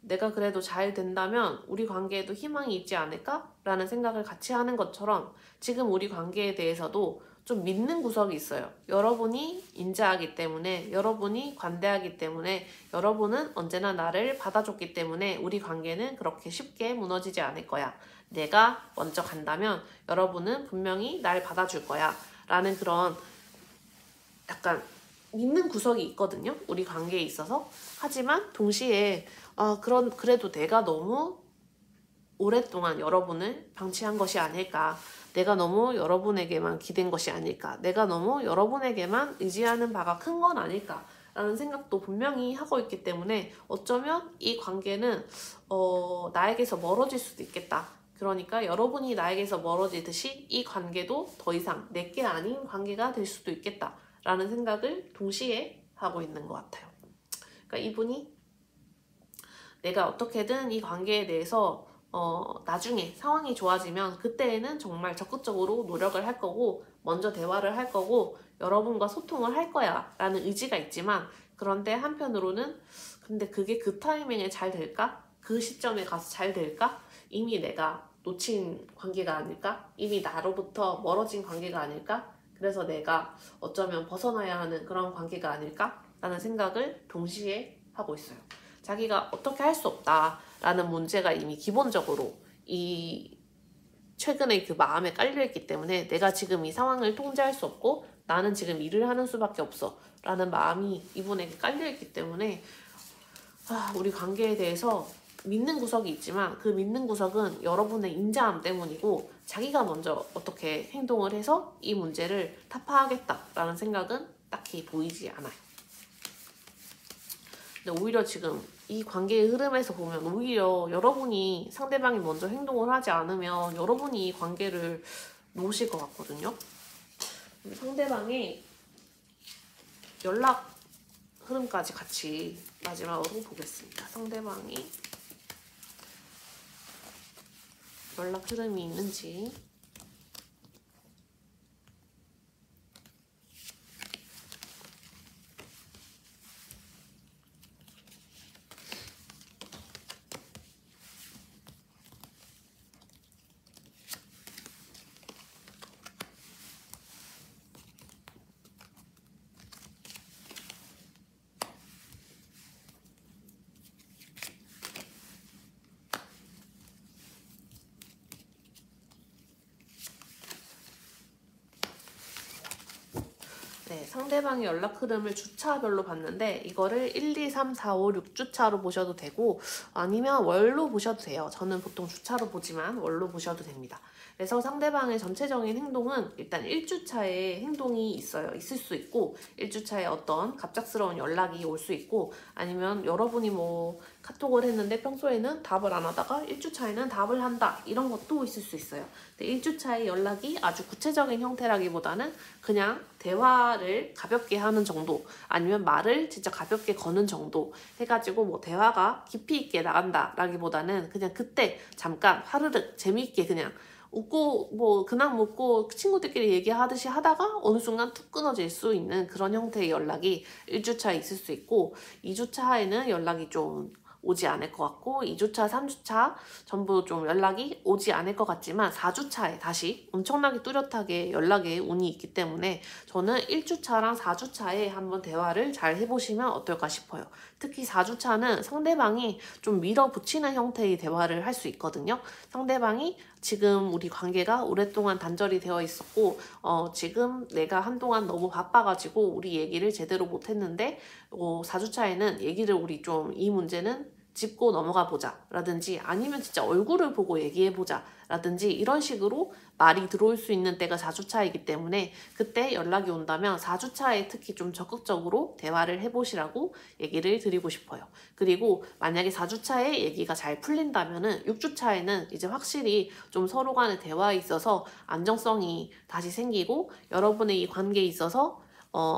내가 그래도 잘 된다면 우리 관계에도 희망이 있지 않을까? 라는 생각을 같이 하는 것처럼 지금 우리 관계에 대해서도 좀 믿는 구석이 있어요. 여러분이 인자하기 때문에, 여러분이 관대하기 때문에, 여러분은 언제나 나를 받아줬기 때문에 우리 관계는 그렇게 쉽게 무너지지 않을 거야. 내가 먼저 간다면 여러분은 분명히 날 받아줄 거야. 라는 그런 약간 믿는 구석이 있거든요. 우리 관계에 있어서. 하지만 동시에 그래도 내가 너무 오랫동안 여러분을 방치한 것이 아닐까. 내가 너무 여러분에게만 기댄 것이 아닐까. 내가 너무 여러분에게만 의지하는 바가 큰 건 아닐까. 라는 생각도 분명히 하고 있기 때문에 어쩌면 이 관계는 나에게서 멀어질 수도 있겠다. 그러니까 여러분이 나에게서 멀어지듯이 이 관계도 더 이상 내게 아닌 관계가 될 수도 있겠다. 라는 생각을 동시에 하고 있는 것 같아요. 그러니까 이분이 내가 어떻게든 이 관계에 대해서 나중에 상황이 좋아지면 그때에는 정말 적극적으로 노력을 할 거고 먼저 대화를 할 거고 여러분과 소통을 할 거야 라는 의지가 있지만 그런데 한편으로는 근데 그게 그 타이밍에 잘 될까? 그 시점에 가서 잘 될까? 이미 내가 놓친 관계가 아닐까? 이미 나로부터 멀어진 관계가 아닐까? 그래서 내가 어쩌면 벗어나야 하는 그런 관계가 아닐까? 라는 생각을 동시에 하고 있어요. 자기가 어떻게 할 수 없다라는 문제가 이미 기본적으로 이 최근에 그 마음에 깔려있기 때문에 내가 지금 이 상황을 통제할 수 없고 나는 지금 일을 하는 수밖에 없어 라는 마음이 이분에게 깔려있기 때문에 우리 관계에 대해서 믿는 구석이 있지만 그 믿는 구석은 여러분의 인자함 때문이고 자기가 먼저 어떻게 행동을 해서 이 문제를 타파하겠다라는 생각은 딱히 보이지 않아요. 근데 오히려 지금 이 관계의 흐름에서 보면 오히려 여러분이 상대방이 먼저 행동을 하지 않으면 여러분이 이 관계를 놓으실 것 같거든요. 상대방의 연락 흐름까지 같이 마지막으로 보겠습니다. 상대방이 연락 흐름이 있는지. 네, 상대방의 연락 흐름을 주차별로 봤는데 이거를 1, 2, 3, 4, 5, 6주차로 보셔도 되고 아니면 월로 보셔도 돼요. 저는 보통 주차로 보지만 월로 보셔도 됩니다. 그래서 상대방의 전체적인 행동은 일단 1주차에 행동이 있을 수 있고 1주차에 어떤 갑작스러운 연락이 올 수 있고 아니면 여러분이 뭐 카톡을 했는데 평소에는 답을 안 하다가 1주차에는 답을 한다 이런 것도 있을 수 있어요. 근데 1주차의 연락이 아주 구체적인 형태라기보다는 그냥 대화를 가볍게 하는 정도 아니면 말을 진짜 가볍게 거는 정도 해가지고 뭐 대화가 깊이 있게 나간다 라기보다는 그냥 그때 잠깐 화르륵 재미있게 그냥 웃고 뭐 근황 묻고 친구들끼리 얘기하듯이 하다가 어느 순간 툭 끊어질 수 있는 그런 형태의 연락이 1주차에 있을 수 있고 2주차에는 연락이 좀 오지 않을 것 같고 2주차, 3주차 전부 좀 연락이 오지 않을 것 같지만 4주차에 다시 엄청나게 뚜렷하게 연락에 운이 있기 때문에 저는 1주차랑 4주차에 한번 대화를 잘 해보시면 어떨까 싶어요. 특히 4주차는 상대방이 좀 밀어붙이는 형태의 대화를 할 수 있거든요. 상대방이 지금 우리 관계가 오랫동안 단절이 되어 있었고 지금 내가 한동안 너무 바빠가지고 우리 얘기를 제대로 못했는데 4주차에는 얘기를 우리 좀 이 문제는 짚고 넘어가 보자 라든지 아니면 진짜 얼굴을 보고 얘기해 보자 라든지 이런 식으로 말이 들어올 수 있는 때가 4주차이기 때문에 그때 연락이 온다면 4주차에 특히 좀 적극적으로 대화를 해보시라고 얘기를 드리고 싶어요. 그리고 만약에 4주차에 얘기가 잘 풀린다면은 6주차에는 이제 확실히 좀 서로 간의 대화에 있어서 안정성이 다시 생기고 여러분의 이 관계에 있어서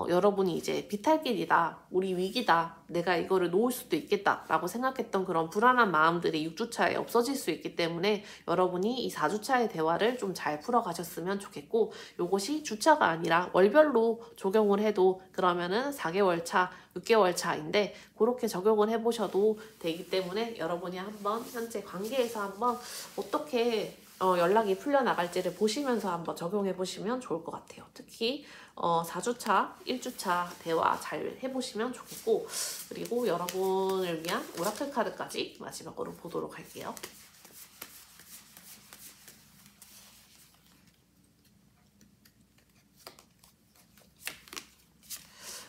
여러분이 이제 비탈길이다, 우리 위기다, 내가 이거를 놓을 수도 있겠다 라고 생각했던 그런 불안한 마음들이 6주차에 없어질 수 있기 때문에 여러분이 이 4주차의 대화를 좀 잘 풀어가셨으면 좋겠고, 요것이 주차가 아니라 월별로 적용을 해도 그러면은 4개월 차, 6개월 차인데 그렇게 적용을 해보셔도 되기 때문에 여러분이 한번 현재 관계에서 한번 어떻게 연락이 풀려나갈지를 보시면서 한번 적용해 보시면 좋을 것 같아요. 특히 4주차, 1주차 대화 잘 해보시면 좋겠고, 그리고 여러분을 위한 오라클 카드까지 마지막으로 보도록 할게요.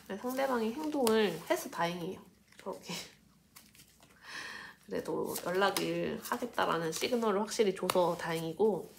네, 상대방이 행동을 해서 다행이에요. 저렇게 그래도 연락을 하겠다라는 시그널을 확실히 줘서 다행이고,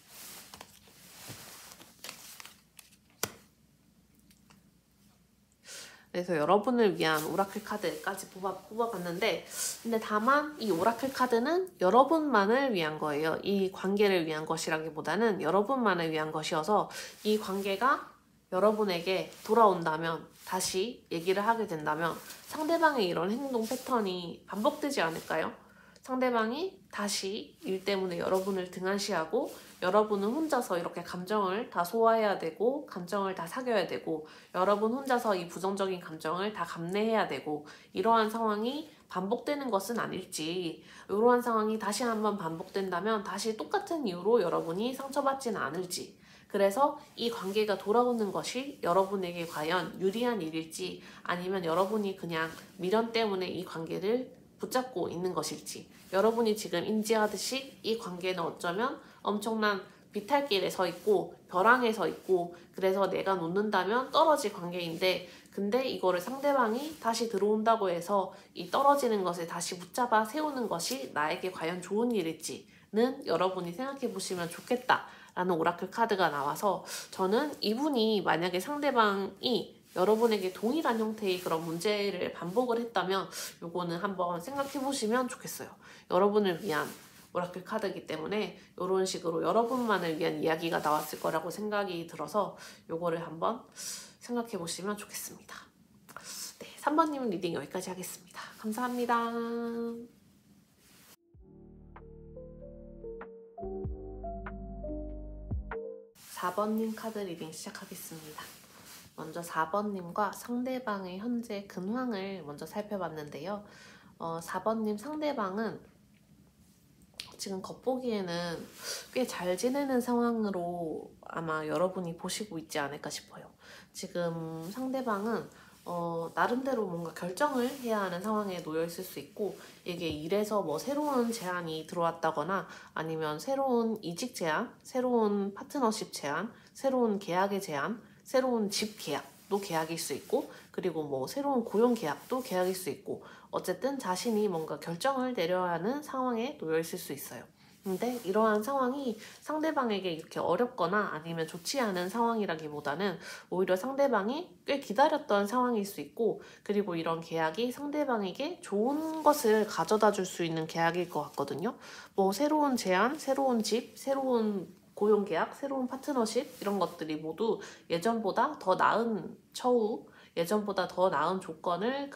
그래서 여러분을 위한 오라클 카드까지 뽑아봤는데, 근데 다만 이 오라클 카드는 여러분만을 위한 거예요. 이 관계를 위한 것이라기보다는 여러분만을 위한 것이어서, 이 관계가 여러분에게 돌아온다면, 다시 얘기를 하게 된다면 상대방의 이런 행동 패턴이 반복되지 않을까요? 상대방이 다시 일 때문에 여러분을 등한시하고 여러분은 혼자서 이렇게 감정을 다 소화해야 되고 감정을 다 사겨야 되고 여러분 혼자서 이 부정적인 감정을 다 감내해야 되고, 이러한 상황이 반복되는 것은 아닐지, 이러한 상황이 다시 한번 반복된다면 다시 똑같은 이유로 여러분이 상처받지는 않을지, 그래서 이 관계가 돌아오는 것이 여러분에게 과연 유리한 일일지, 아니면 여러분이 그냥 미련 때문에 이 관계를 붙잡고 있는 것일지, 여러분이 지금 인지하듯이 이 관계는 어쩌면 엄청난 비탈길에 서 있고 벼랑에 서 있고, 그래서 내가 놓는다면 떨어질 관계인데, 근데 이거를 상대방이 다시 들어온다고 해서 이 떨어지는 것을 다시 붙잡아 세우는 것이 나에게 과연 좋은 일일지는 여러분이 생각해 보시면 좋겠다 라는 오라클 카드가 나와서, 저는 이분이 만약에 상대방이 여러분에게 동일한 형태의 그런 문제를 반복을 했다면 요거는 한번 생각해 보시면 좋겠어요. 여러분을 위한 오라클 카드이기 때문에 이런 식으로 여러분만을 위한 이야기가 나왔을 거라고 생각이 들어서 요거를 한번 생각해 보시면 좋겠습니다. 네, 3번님 리딩 여기까지 하겠습니다. 감사합니다. 4번님 카드 리딩 시작하겠습니다. 먼저 4번님과 상대방의 현재 근황을 먼저 살펴봤는데요. 4번님 상대방은 지금 겉보기에는 꽤 잘 지내는 상황으로 아마 여러분이 보시고 있지 않을까 싶어요. 지금 상대방은 나름대로 뭔가 결정을 해야 하는 상황에 놓여 있을 수 있고, 이게 일에서 뭐 새로운 제안이 들어왔다거나 아니면 새로운 이직 제안, 새로운 파트너십 제안, 새로운 계약의 제안, 새로운 집 계약도 계약일 수 있고, 그리고 뭐 새로운 고용 계약도 계약일 수 있고, 어쨌든 자신이 뭔가 결정을 내려야 하는 상황에 놓여 있을 수 있어요. 근데 이러한 상황이 상대방에게 이렇게 어렵거나 아니면 좋지 않은 상황이라기보다는 오히려 상대방이 꽤 기다렸던 상황일 수 있고, 그리고 이런 계약이 상대방에게 좋은 것을 가져다 줄 수 있는 계약일 것 같거든요. 뭐 새로운 제안, 새로운 집, 새로운 고용계약, 새로운 파트너십, 이런 것들이 모두 예전보다 더 나은 처우, 예전보다 더 나은 조건을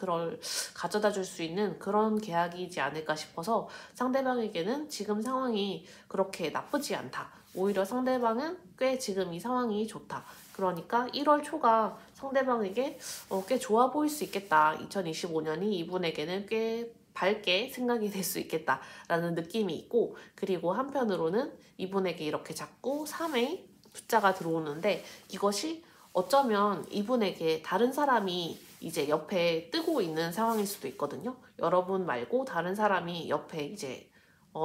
가져다 줄 수 있는 그런 계약이지 않을까 싶어서, 상대방에게는 지금 상황이 그렇게 나쁘지 않다, 오히려 상대방은 꽤 지금 이 상황이 좋다, 그러니까 1월 초가 상대방에게 꽤 좋아 보일 수 있겠다, 2025년이 이분에게는 꽤 밝게 생각이 될 수 있겠다라는 느낌이 있고, 그리고 한편으로는 이분에게 이렇게 자꾸 3의 숫자가 들어오는데, 이것이 어쩌면 이분에게 다른 사람이 이제 옆에 뜨고 있는 상황일 수도 있거든요. 여러분 말고 다른 사람이 옆에 이제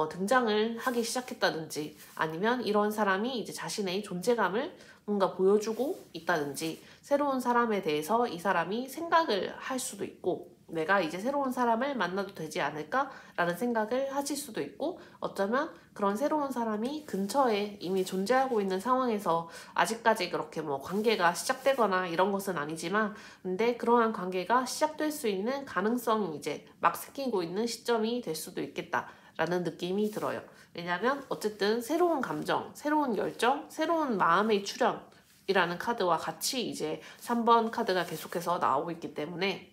등장을 하기 시작했다든지, 아니면 이런 사람이 이제 자신의 존재감을 뭔가 보여주고 있다든지, 새로운 사람에 대해서 이 사람이 생각을 할 수도 있고, 내가 이제 새로운 사람을 만나도 되지 않을까라는 생각을 하실 수도 있고, 어쩌면 그런 새로운 사람이 근처에 이미 존재하고 있는 상황에서 아직까지 그렇게 뭐 관계가 시작되거나 이런 것은 아니지만, 근데 그러한 관계가 시작될 수 있는 가능성이 이제 막 생기고 있는 시점이 될 수도 있겠다라는 느낌이 들어요. 왜냐하면 어쨌든 새로운 감정, 새로운 열정, 새로운 마음의 출현, 이라는 카드와 같이 이제 3번 카드가 계속해서 나오고 있기 때문에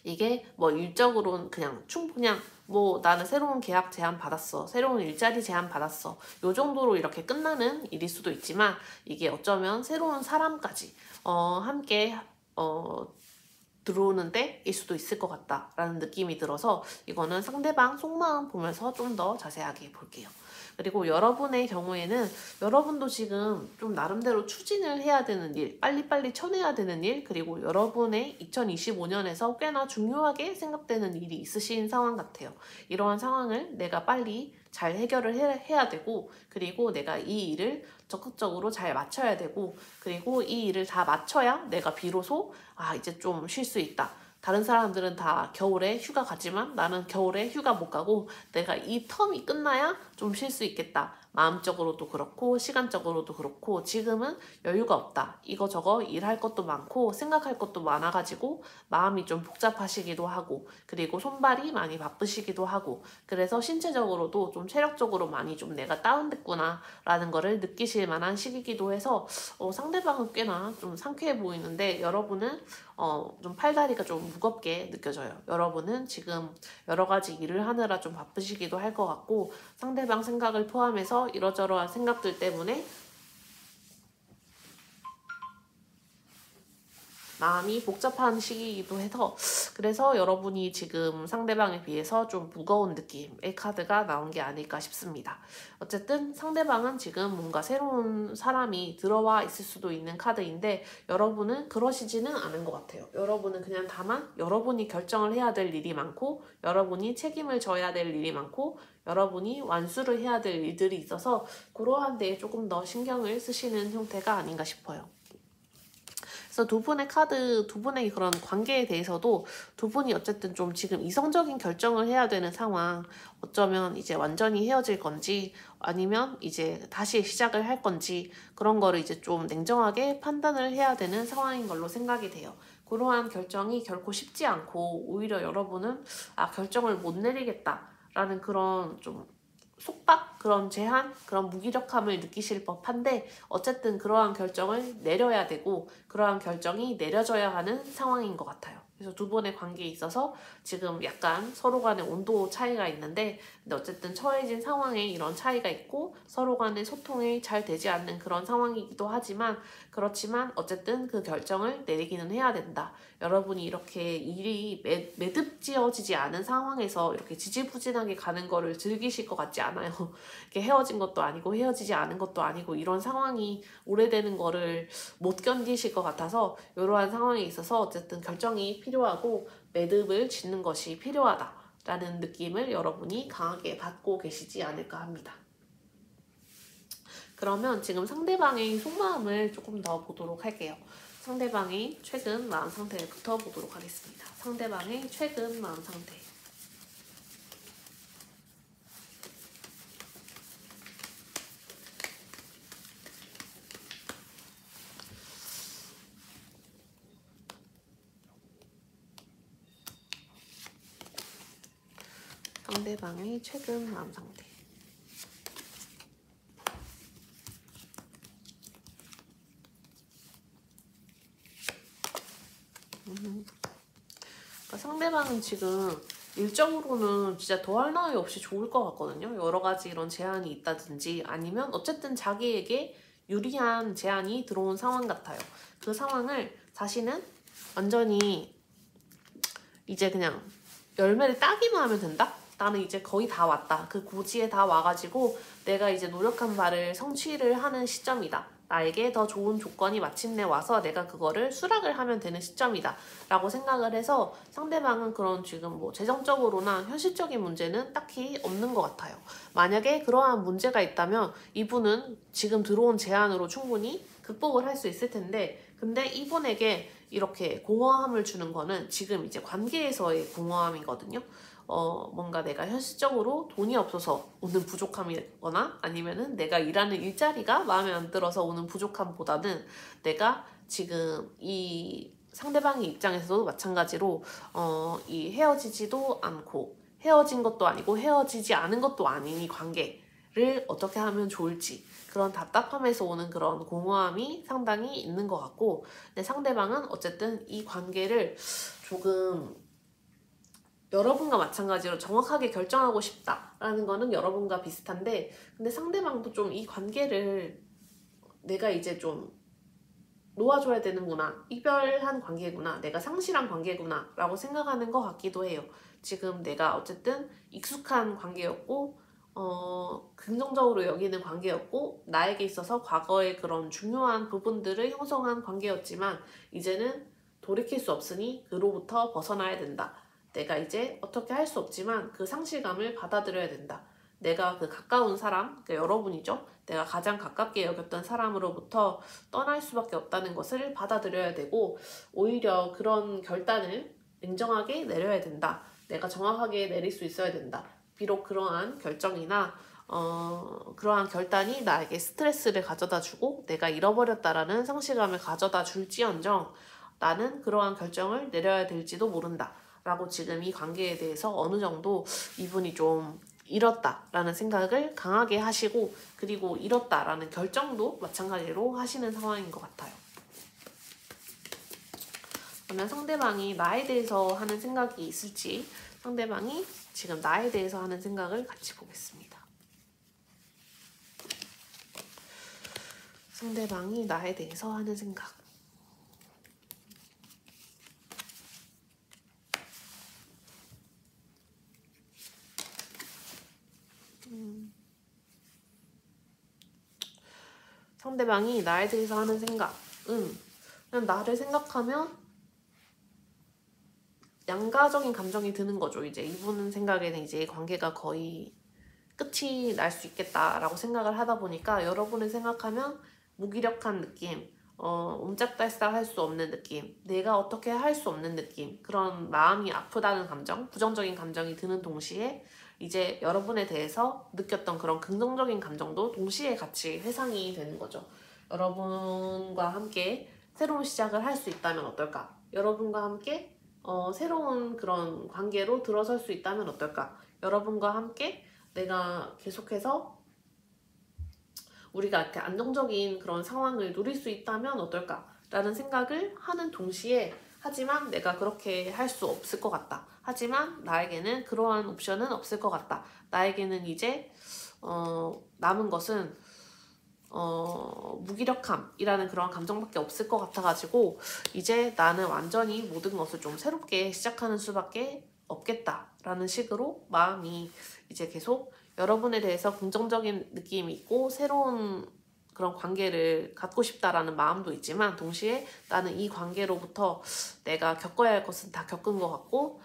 이게 뭐 일적으로는 그냥 충분히 뭐 나는 새로운 계약 제안 받았어, 새로운 일자리 제안 받았어, 요 정도로 이렇게 끝나는 일일 수도 있지만 이게 어쩌면 새로운 사람까지 함께 들어오는 때일 수도 있을 것 같다라는 느낌이 들어서 이거는 상대방 속마음 보면서 좀 더 자세하게 볼게요. 그리고 여러분의 경우에는 여러분도 지금 좀 나름대로 추진을 해야 되는 일, 빨리빨리 쳐내야 되는 일, 그리고 여러분의 2025년에서 꽤나 중요하게 생각되는 일이 있으신 상황 같아요. 이러한 상황을 내가 빨리 잘 해결을 해야 되고, 그리고 내가 이 일을 적극적으로 잘 맞춰야 되고, 그리고 이 일을 다 맞춰야 내가 비로소 이제 좀 쉴 수 있다. 다른 사람들은 다 겨울에 휴가 가지만 나는 겨울에 휴가 못 가고 내가 이 텀이 끝나야 좀 쉴 수 있겠다. 마음적으로도 그렇고 시간적으로도 그렇고 지금은 여유가 없다. 이거저거 일할 것도 많고 생각할 것도 많아가지고 마음이 좀 복잡하시기도 하고 그리고 손발이 많이 바쁘시기도 하고 그래서 신체적으로도 좀 체력적으로 많이 좀 내가 다운됐구나 라는 거를 느끼실 만한 시기이기도 해서 상대방은 꽤나 좀 상쾌해 보이는데 여러분은 좀 팔다리가 좀 무겁게 느껴져요. 여러분은 지금 여러 가지 일을 하느라 좀 바쁘시기도 할 것 같고 상대방 생각을 포함해서 이러저러한 생각들 때문에 마음이 복잡한 시기이기도 해서 그래서 여러분이 지금 상대방에 비해서 좀 무거운 느낌의 카드가 나온 게 아닐까 싶습니다. 어쨌든 상대방은 지금 뭔가 새로운 사람이 들어와 있을 수도 있는 카드인데 여러분은 그러시지는 않은 것 같아요. 여러분은 그냥 다만 여러분이 결정을 해야 될 일이 많고 여러분이 책임을 져야 될 일이 많고 여러분이 완수를 해야 될 일들이 있어서 그러한 데에 조금 더 신경을 쓰시는 형태가 아닌가 싶어요. 그래서 두 분의 그런 관계에 대해서도 두 분이 어쨌든 좀 지금 이성적인 결정을 해야 되는 상황, 어쩌면 이제 완전히 헤어질 건지 아니면 이제 다시 시작을 할 건지 그런 거를 이제 좀 냉정하게 판단을 해야 되는 상황인 걸로 생각이 돼요. 그러한 결정이 결코 쉽지 않고 오히려 여러분은 결정을 못 내리겠다라는 그런 좀 속박, 그런 제한, 그런 무기력함을 느끼실 법한데 어쨌든 그러한 결정을 내려야 되고 그러한 결정이 내려져야 하는 상황인 것 같아요. 그래서 두 분의 관계에 있어서 지금 약간 서로 간의 온도 차이가 있는데 근데 어쨌든 처해진 상황에 이런 차이가 있고 서로 간의 소통이 잘 되지 않는 그런 상황이기도 하지만 그렇지만 어쨌든 그 결정을 내리기는 해야 된다. 여러분이 이렇게 일이 매듭지어지지 않은 상황에서 이렇게 지지부진하게 가는 거를 즐기실 것 같지 않아요. 이렇게 헤어진 것도 아니고 헤어지지 않은 것도 아니고 이런 상황이 오래되는 거를 못 견디실 것 같아서 이러한 상황에 있어서 어쨌든 결정이 필요하고 매듭을 짓는 것이 필요하다라는 느낌을 여러분이 강하게 받고 계시지 않을까 합니다. 그러면 지금 상대방의 속마음을 조금 더 보도록 할게요. 상대방의 최근 마음 상태부터 보도록 하겠습니다. 상대방의 최근 마음 상태. 상대방의 최근 마음 상태. 그러니까 상대방은 지금 일적으로는 진짜 더할 나위 없이 좋을 것 같거든요. 여러 가지 이런 제한이 있다든지 아니면 어쨌든 자기에게 유리한 제한이 들어온 상황 같아요. 그 상황을 자신은 완전히 이제 그냥 열매를 따기만 하면 된다? 나는 이제 거의 다 왔다. 그 고지에 다 와가지고 내가 이제 노력한 바를 성취를 하는 시점이다. 나에게 더 좋은 조건이 마침내 와서 내가 그거를 수락을 하면 되는 시점이다. 라고 생각을 해서 상대방은 그런 지금 뭐 재정적으로나 현실적인 문제는 딱히 없는 것 같아요. 만약에 그러한 문제가 있다면 이분은 지금 들어온 제안으로 충분히 극복을 할 수 있을 텐데 근데 이분에게 이렇게 공허함을 주는 거는 지금 이제 관계에서의 공허함이거든요. 뭔가 내가 현실적으로 돈이 없어서 오는 부족함이거나 아니면은 내가 일하는 일자리가 마음에 안 들어서 오는 부족함보다는 내가 지금 이 상대방의 입장에서도 마찬가지로 이 헤어지지도 않고 헤어진 것도 아니고 헤어지지 않은 것도 아닌 이 관계 관계를 어떻게 하면 좋을지, 그런 답답함에서 오는 그런 공허함이 상당히 있는 것 같고, 근데 상대방은 어쨌든 이 관계를 조금 여러분과 마찬가지로 정확하게 결정하고 싶다라는 거는 여러분과 비슷한데, 근데 상대방도 좀 이 관계를 내가 이제 좀 놓아줘야 되는구나, 이별한 관계구나, 내가 상실한 관계구나 라고 생각하는 것 같기도 해요. 지금 내가 어쨌든 익숙한 관계였고 긍정적으로 여기는 관계였고 나에게 있어서 과거의 그런 중요한 부분들을 형성한 관계였지만 이제는 돌이킬 수 없으니 그로부터 벗어나야 된다. 내가 이제 어떻게 할 수 없지만 그 상실감을 받아들여야 된다. 내가 그 가까운 사람, 그러니까 여러분이죠. 내가 가장 가깝게 여겼던 사람으로부터 떠날 수밖에 없다는 것을 받아들여야 되고, 오히려 그런 결단을 냉정하게 내려야 된다. 내가 정확하게 내릴 수 있어야 된다. 비록 그러한 결정이나 그러한 결단이 나에게 스트레스를 가져다 주고 내가 잃어버렸다라는 상실감을 가져다 줄지언정 나는 그러한 결정을 내려야 될지도 모른다 라고 지금 이 관계에 대해서 어느 정도 이분이 좀 잃었다라는 생각을 강하게 하시고, 그리고 잃었다라는 결정도 마찬가지로 하시는 상황인 것 같아요. 그러면 상대방이 나에 대해서 하는 생각이 있을지, 상대방이 지금 나에 대해서 하는 생각을 같이 보겠습니다. 상대방이 나에 대해서 하는 생각. 상대방이 나에 대해서 하는 생각은 그냥 나를 생각하면 양가적인 감정이 드는 거죠. 이제 이분 생각에는 이제 관계가 거의 끝이 날 수 있겠다라고 생각을 하다 보니까 여러분을 생각하면 무기력한 느낌, 옴짝달싹 할 수 없는 느낌, 내가 어떻게 할 수 없는 느낌, 그런 마음이 아프다는 감정, 부정적인 감정이 드는 동시에 이제 여러분에 대해서 느꼈던 그런 긍정적인 감정도 동시에 같이 회상이 되는 거죠. 여러분과 함께 새로운 시작을 할 수 있다면 어떨까? 여러분과 함께 새로운 그런 관계로 들어설 수 있다면 어떨까? 여러분과 함께 내가 계속해서 우리가 이렇게 안정적인 그런 상황을 누릴 수 있다면 어떨까? 라는 생각을 하는 동시에 하지만 내가 그렇게 할 수 없을 것 같다. 하지만 나에게는 그러한 옵션은 없을 것 같다. 나에게는 이제 남은 것은 무기력함이라는 그런 감정밖에 없을 것 같아가지고 이제 나는 완전히 모든 것을 좀 새롭게 시작하는 수밖에 없겠다라는 식으로 마음이 이제 계속 여러분에 대해서 긍정적인 느낌이 있고 새로운 그런 관계를 갖고 싶다라는 마음도 있지만 동시에 나는 이 관계로부터 내가 겪어야 할 것은 다 겪은 것 같고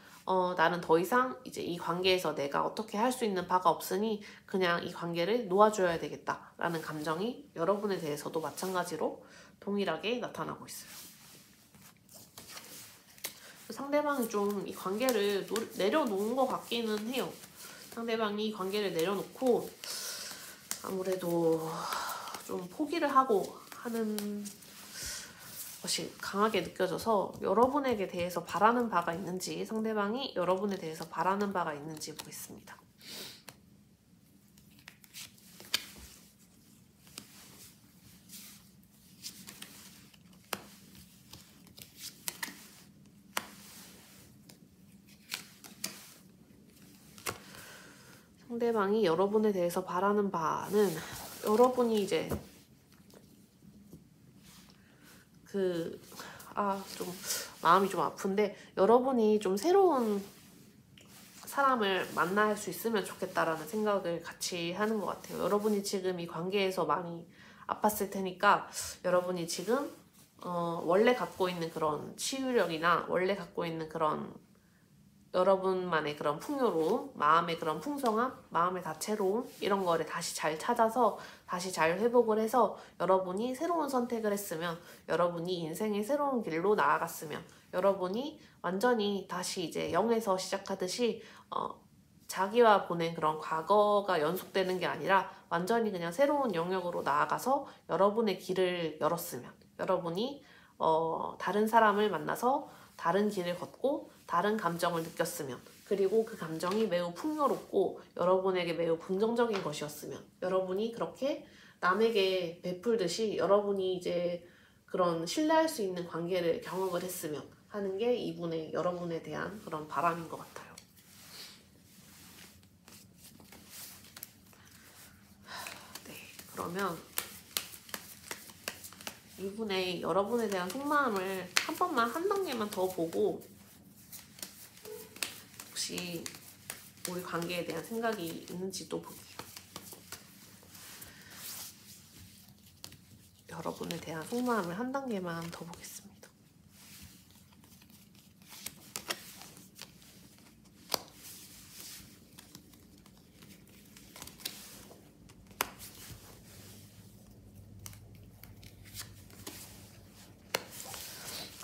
나는 더 이상 이제 이 관계에서 내가 어떻게 할 수 있는 바가 없으니 그냥 이 관계를 놓아줘야 되겠다라는 감정이 여러분에 대해서도 마찬가지로 동일하게 나타나고 있어요. 상대방이 좀 이 관계를 내려놓은 것 같기는 해요. 상대방이 관계를 내려놓고 아무래도 좀 포기를 하고 하는 것이 강하게 느껴져서 여러분에게 대해서 바라는 바가 있는지, 상대방이 여러분에 대해서 바라는 바가 있는지 보겠습니다. 상대방이 여러분에 대해서 바라는 바는 여러분이 이제 좀 마음이 좀 아픈데 여러분이 좀 새로운 사람을 만날 수 있으면 좋겠다라는 생각을 같이 하는 것 같아요. 여러분이 지금 이 관계에서 많이 아팠을 테니까 여러분이 지금 원래 갖고 있는 그런 치유력이나 원래 갖고 있는 그런 여러분만의 그런 풍요로움, 마음의 그런 풍성함, 마음의 다채로움 이런 거를 다시 잘 찾아서 다시 잘 회복을 해서 여러분이 새로운 선택을 했으면, 여러분이 인생의 새로운 길로 나아갔으면, 여러분이 완전히 다시 이제 0에서 시작하듯이 자기와 보낸 그런 과거가 연속되는 게 아니라 완전히 그냥 새로운 영역으로 나아가서 여러분의 길을 열었으면, 여러분이 다른 사람을 만나서 다른 길을 걷고 다른 감정을 느꼈으면, 그리고 그 감정이 매우 풍요롭고 여러분에게 매우 긍정적인 것이었으면, 여러분이 그렇게 남에게 베풀듯이 여러분이 이제 그런 신뢰할 수 있는 관계를 경험을 했으면 하는 게 이분의 여러분에 대한 그런 바람인 것 같아요. 네, 그러면 이분의 여러분에 대한 속마음을 한 번만, 한 단계만 더 보고 혹시 우리 관계에 대한 생각이 있는지도 볼게요. 여러분에 대한 속마음을 한 단계만 더 보겠습니다.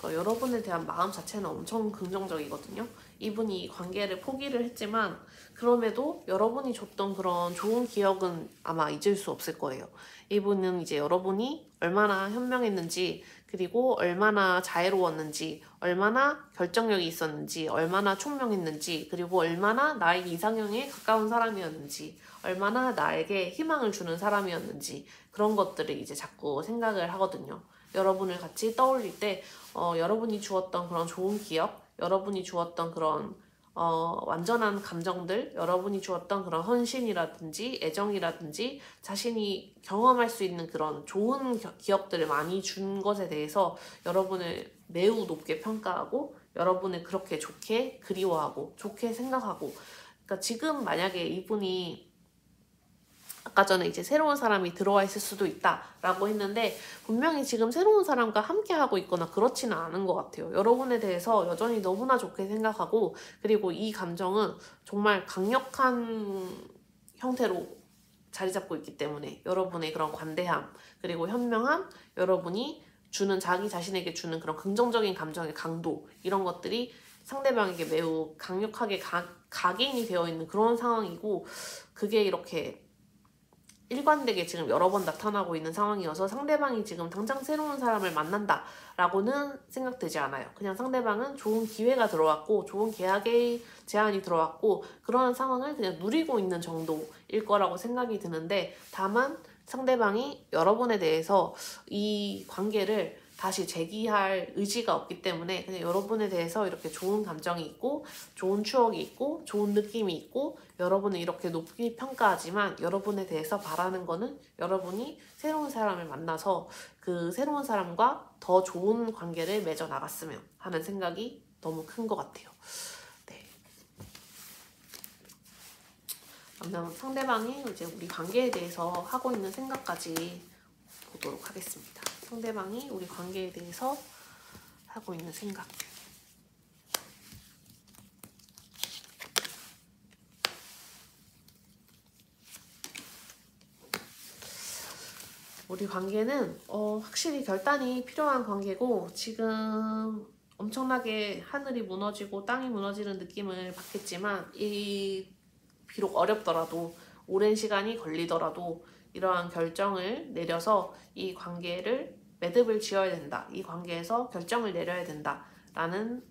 여러분에 대한 마음 자체는 엄청 긍정적이거든요. 이분이 관계를 포기를 했지만 그럼에도 여러분이 줬던 그런 좋은 기억은 아마 잊을 수 없을 거예요. 이분은 이제 여러분이 얼마나 현명했는지, 그리고 얼마나 자애로웠는지, 얼마나 결정력이 있었는지, 얼마나 총명했는지, 그리고 얼마나 나에게 이상형에 가까운 사람이었는지, 얼마나 나에게 희망을 주는 사람이었는지, 그런 것들을 이제 자꾸 생각을 하거든요. 여러분을 같이 떠올릴 때 여러분이 주었던 그런 좋은 기억, 여러분이 주었던 그런 완전한 감정들, 여러분이 주었던 그런 헌신이라든지 애정이라든지 자신이 경험할 수 있는 그런 좋은 기억들을 많이 준 것에 대해서 여러분을 매우 높게 평가하고 여러분을 그렇게 좋게 그리워하고 좋게 생각하고, 그러니까 지금 만약에 이분이 아까 전에 이제 새로운 사람이 들어와 있을 수도 있다라고 했는데 분명히 지금 새로운 사람과 함께 하고 있거나 그렇지는 않은 것 같아요. 여러분에 대해서 여전히 너무나 좋게 생각하고, 그리고 이 감정은 정말 강력한 형태로 자리 잡고 있기 때문에 여러분의 그런 관대함, 그리고 현명함, 여러분이 주는 자기 자신에게 주는 그런 긍정적인 감정의 강도, 이런 것들이 상대방에게 매우 강력하게 각인이 되어 있는 그런 상황이고, 그게 이렇게 일관되게 지금 여러 번 나타나고 있는 상황이어서 상대방이 지금 당장 새로운 사람을 만난다 라고는 생각되지 않아요. 그냥 상대방은 좋은 기회가 들어왔고 좋은 계약의 제안이 들어왔고 그런 상황을 그냥 누리고 있는 정도일 거라고 생각이 드는데, 다만 상대방이 여러분에 대해서 이 관계를 다시 재기할 의지가 없기 때문에 그냥 여러분에 대해서 이렇게 좋은 감정이 있고 좋은 추억이 있고 좋은 느낌이 있고 여러분을 이렇게 높이 평가하지만 여러분에 대해서 바라는 거는 여러분이 새로운 사람을 만나서 그 새로운 사람과 더 좋은 관계를 맺어 나갔으면 하는 생각이 너무 큰 것 같아요. 네. 그러면 상대방이 이제 우리 관계에 대해서 하고 있는 생각까지 보도록 하겠습니다. 상대방이 우리 관계에 대해서 하고 있는 생각. 우리 관계는 확실히 결단이 필요한 관계고, 지금 엄청나게 하늘이 무너지고 땅이 무너지는 느낌을 받겠지만 비록 어렵더라도 오랜 시간이 걸리더라도 이러한 결정을 내려서 이 관계를 매듭을 지어야 된다, 이 관계에서 결정을 내려야 된다 라는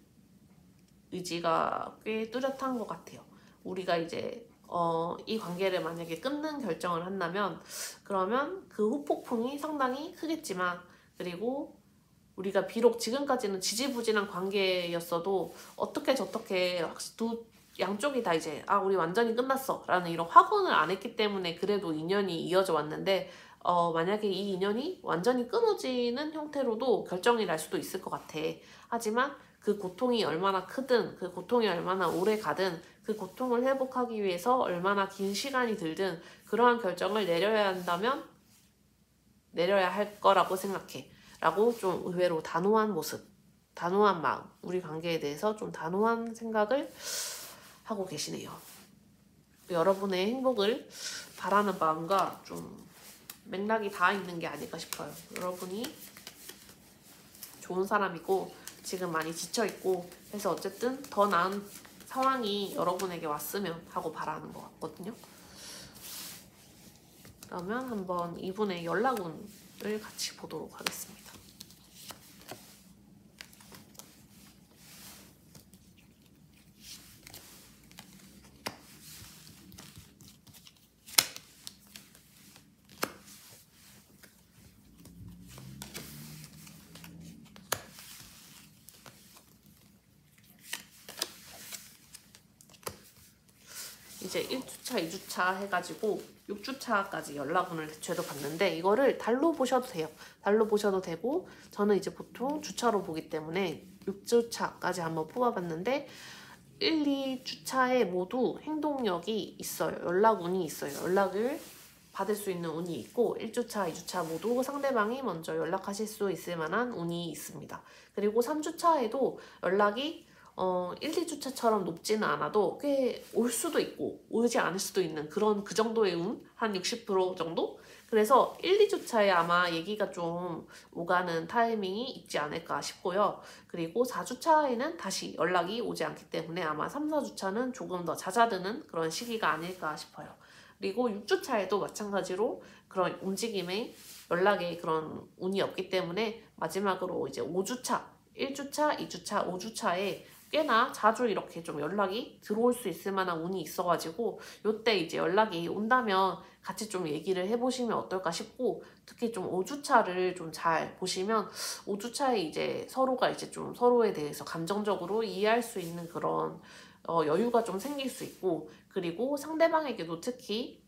의지가 꽤 뚜렷한 것 같아요. 우리가 이제 이 관계를 만약에 끊는 결정을 한다면 그러면 그 후폭풍이 상당히 크겠지만, 그리고 우리가 비록 지금까지는 지지부진한 관계였어도 어떻게 저떻게 양쪽이 다 이제 우리 완전히 끝났어 라는 이런 확언을 안 했기 때문에 그래도 인연이 이어져 왔는데, 만약에 이 인연이 완전히 끊어지는 형태로도 결정이 날 수도 있을 것 같아. 하지만 그 고통이 얼마나 크든, 그 고통이 얼마나 오래 가든, 그 고통을 회복하기 위해서 얼마나 긴 시간이 들든 그러한 결정을 내려야 한다면 내려야 할 거라고 생각해 라고 좀 의외로 단호한 모습, 단호한 마음, 우리 관계에 대해서 좀 단호한 생각을 하고 계시네요. 여러분의 행복을 바라는 마음과 좀 맥락이 닿아 있는 게 아닐까 싶어요. 여러분이 좋은 사람이고 지금 많이 지쳐있고 해서 어쨌든 더 나은 상황이 여러분에게 왔으면 하고 바라는 것 같거든요. 그러면 한번 이분의 연락운을 같이 보도록 하겠습니다. 이제 1주차, 2주차 해가지고 6주차까지 연락운을 대체로 봤는데 이거를 달로 보셔도 돼요. 달로 보셔도 되고 저는 이제 보통 주차로 보기 때문에 6주차까지 한번 뽑아봤는데 1, 2주차에 모두 행동력이 있어요. 연락운이 있어요. 연락을 받을 수 있는 운이 있고 1주차, 2주차 모두 상대방이 먼저 연락하실 수 있을 만한 운이 있습니다. 그리고 3주차에도 연락이 1, 2주차처럼 높지는 않아도 꽤 올 수도 있고 오지 않을 수도 있는 그런 그 정도의 운? 한 60% 정도? 그래서 1, 2주차에 아마 얘기가 좀 오가는 타이밍이 있지 않을까 싶고요. 그리고 4주차에는 다시 연락이 오지 않기 때문에 아마 3, 4주차는 조금 더 잦아드는 그런 시기가 아닐까 싶어요. 그리고 6주차에도 마찬가지로 그런 움직임에 연락에 그런 운이 없기 때문에 마지막으로 이제 5주차, 1주차, 2주차, 5주차에 꽤나 자주 이렇게 좀 연락이 들어올 수 있을 만한 운이 있어가지고 요때 이제 연락이 온다면 같이 좀 얘기를 해보시면 어떨까 싶고 특히 좀 5주차를 좀 잘 보시면 5주차에 이제 서로가 이제 좀 서로에 대해서 감정적으로 이해할 수 있는 그런 여유가 좀 생길 수 있고 그리고 상대방에게도 특히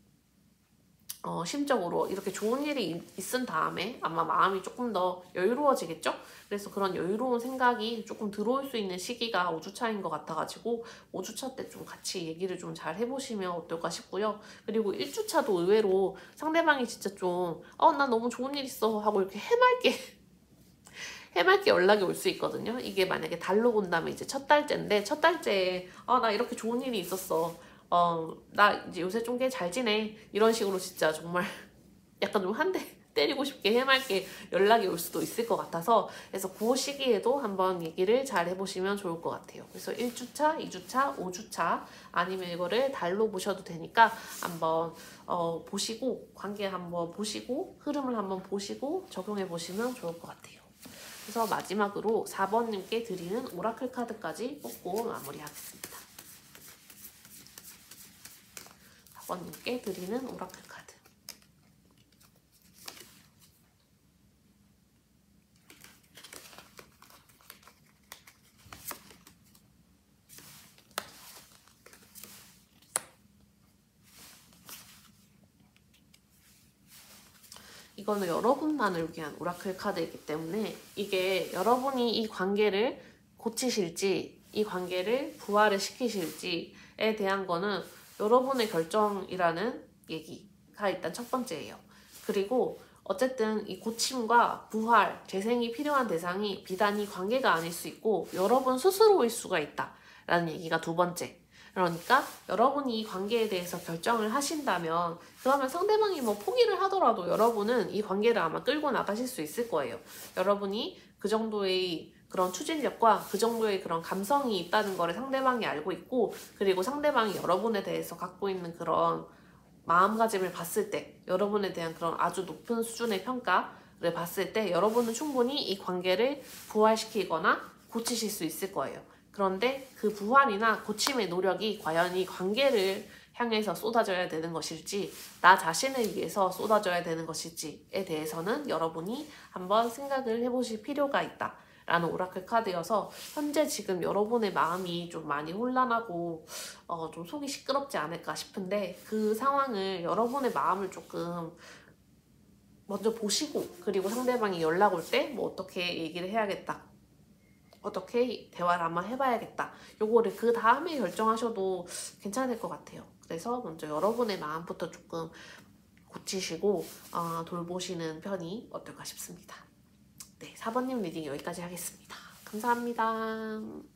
심적으로 이렇게 좋은 일이 있은 다음에 아마 마음이 조금 더 여유로워지겠죠? 그래서 그런 여유로운 생각이 조금 들어올 수 있는 시기가 5주차인 것 같아가지고 5주차 때 좀 같이 얘기를 좀 잘 해보시면 어떨까 싶고요. 그리고 1주차도 의외로 상대방이 진짜 좀 나 너무 좋은 일 있어 하고 이렇게 해맑게 연락이 올 수 있거든요. 이게 만약에 달로 본다면 이제 첫 달째인데 첫 달째에 나 이렇게 좋은 일이 있었어. 나 이제 요새 좀 꽤 잘 지내. 이런 식으로 진짜 정말 약간 좀 한 대 때리고 싶게 해맑게 연락이 올 수도 있을 것 같아서 그래서 그 시기에도 한번 얘기를 잘 해보시면 좋을 것 같아요. 그래서 1주차, 2주차, 5주차 아니면 이거를 달로 보셔도 되니까 한번 보시고 관계 한번 보시고 흐름을 한번 보시고 적용해 보시면 좋을 것 같아요. 그래서 마지막으로 4번님께 드리는 오라클 카드까지 뽑고 마무리하겠습니다. 4번님께 드리는 오라클 카드. 이거는 여러분만을 위한 오라클 카드이기 때문에 이게 여러분이 이 관계를 고치실지 이 관계를 부활을 시키실지에 대한 거는 여러분의 결정이라는 얘기가 일단 첫 번째예요. 그리고 어쨌든 이 고침과 부활, 재생이 필요한 대상이 비단 이 관계가 아닐 수 있고 여러분 스스로일 수가 있다라는 얘기가 두 번째. 그러니까 여러분이 이 관계에 대해서 결정을 하신다면 그러면 상대방이 뭐 포기를 하더라도 여러분은 이 관계를 아마 끌고 나가실 수 있을 거예요. 여러분이 그 정도의 그런 추진력과 그 정도의 그런 감성이 있다는 거를 상대방이 알고 있고 그리고 상대방이 여러분에 대해서 갖고 있는 그런 마음가짐을 봤을 때 여러분에 대한 그런 아주 높은 수준의 평가를 봤을 때 여러분은 충분히 이 관계를 부활시키거나 고치실 수 있을 거예요. 그런데 그 부활이나 고침의 노력이 과연 이 관계를 향해서 쏟아져야 되는 것일지 나 자신을 위해서 쏟아져야 되는 것일지에 대해서는 여러분이 한번 생각을 해보실 필요가 있다 라는 오라클 카드여서 현재 지금 여러분의 마음이 좀 많이 혼란하고 좀 속이 시끄럽지 않을까 싶은데 그 상황을 여러분의 마음을 조금 먼저 보시고 그리고 상대방이 연락 올 때 뭐 어떻게 얘기를 해야겠다 어떻게 대화를 한번 해봐야겠다. 요거를 그 다음에 결정하셔도 괜찮을 것 같아요. 그래서 먼저 여러분의 마음부터 조금 고치시고 돌보시는 편이 어떨까 싶습니다. 네, 4번님 리딩 여기까지 하겠습니다. 감사합니다.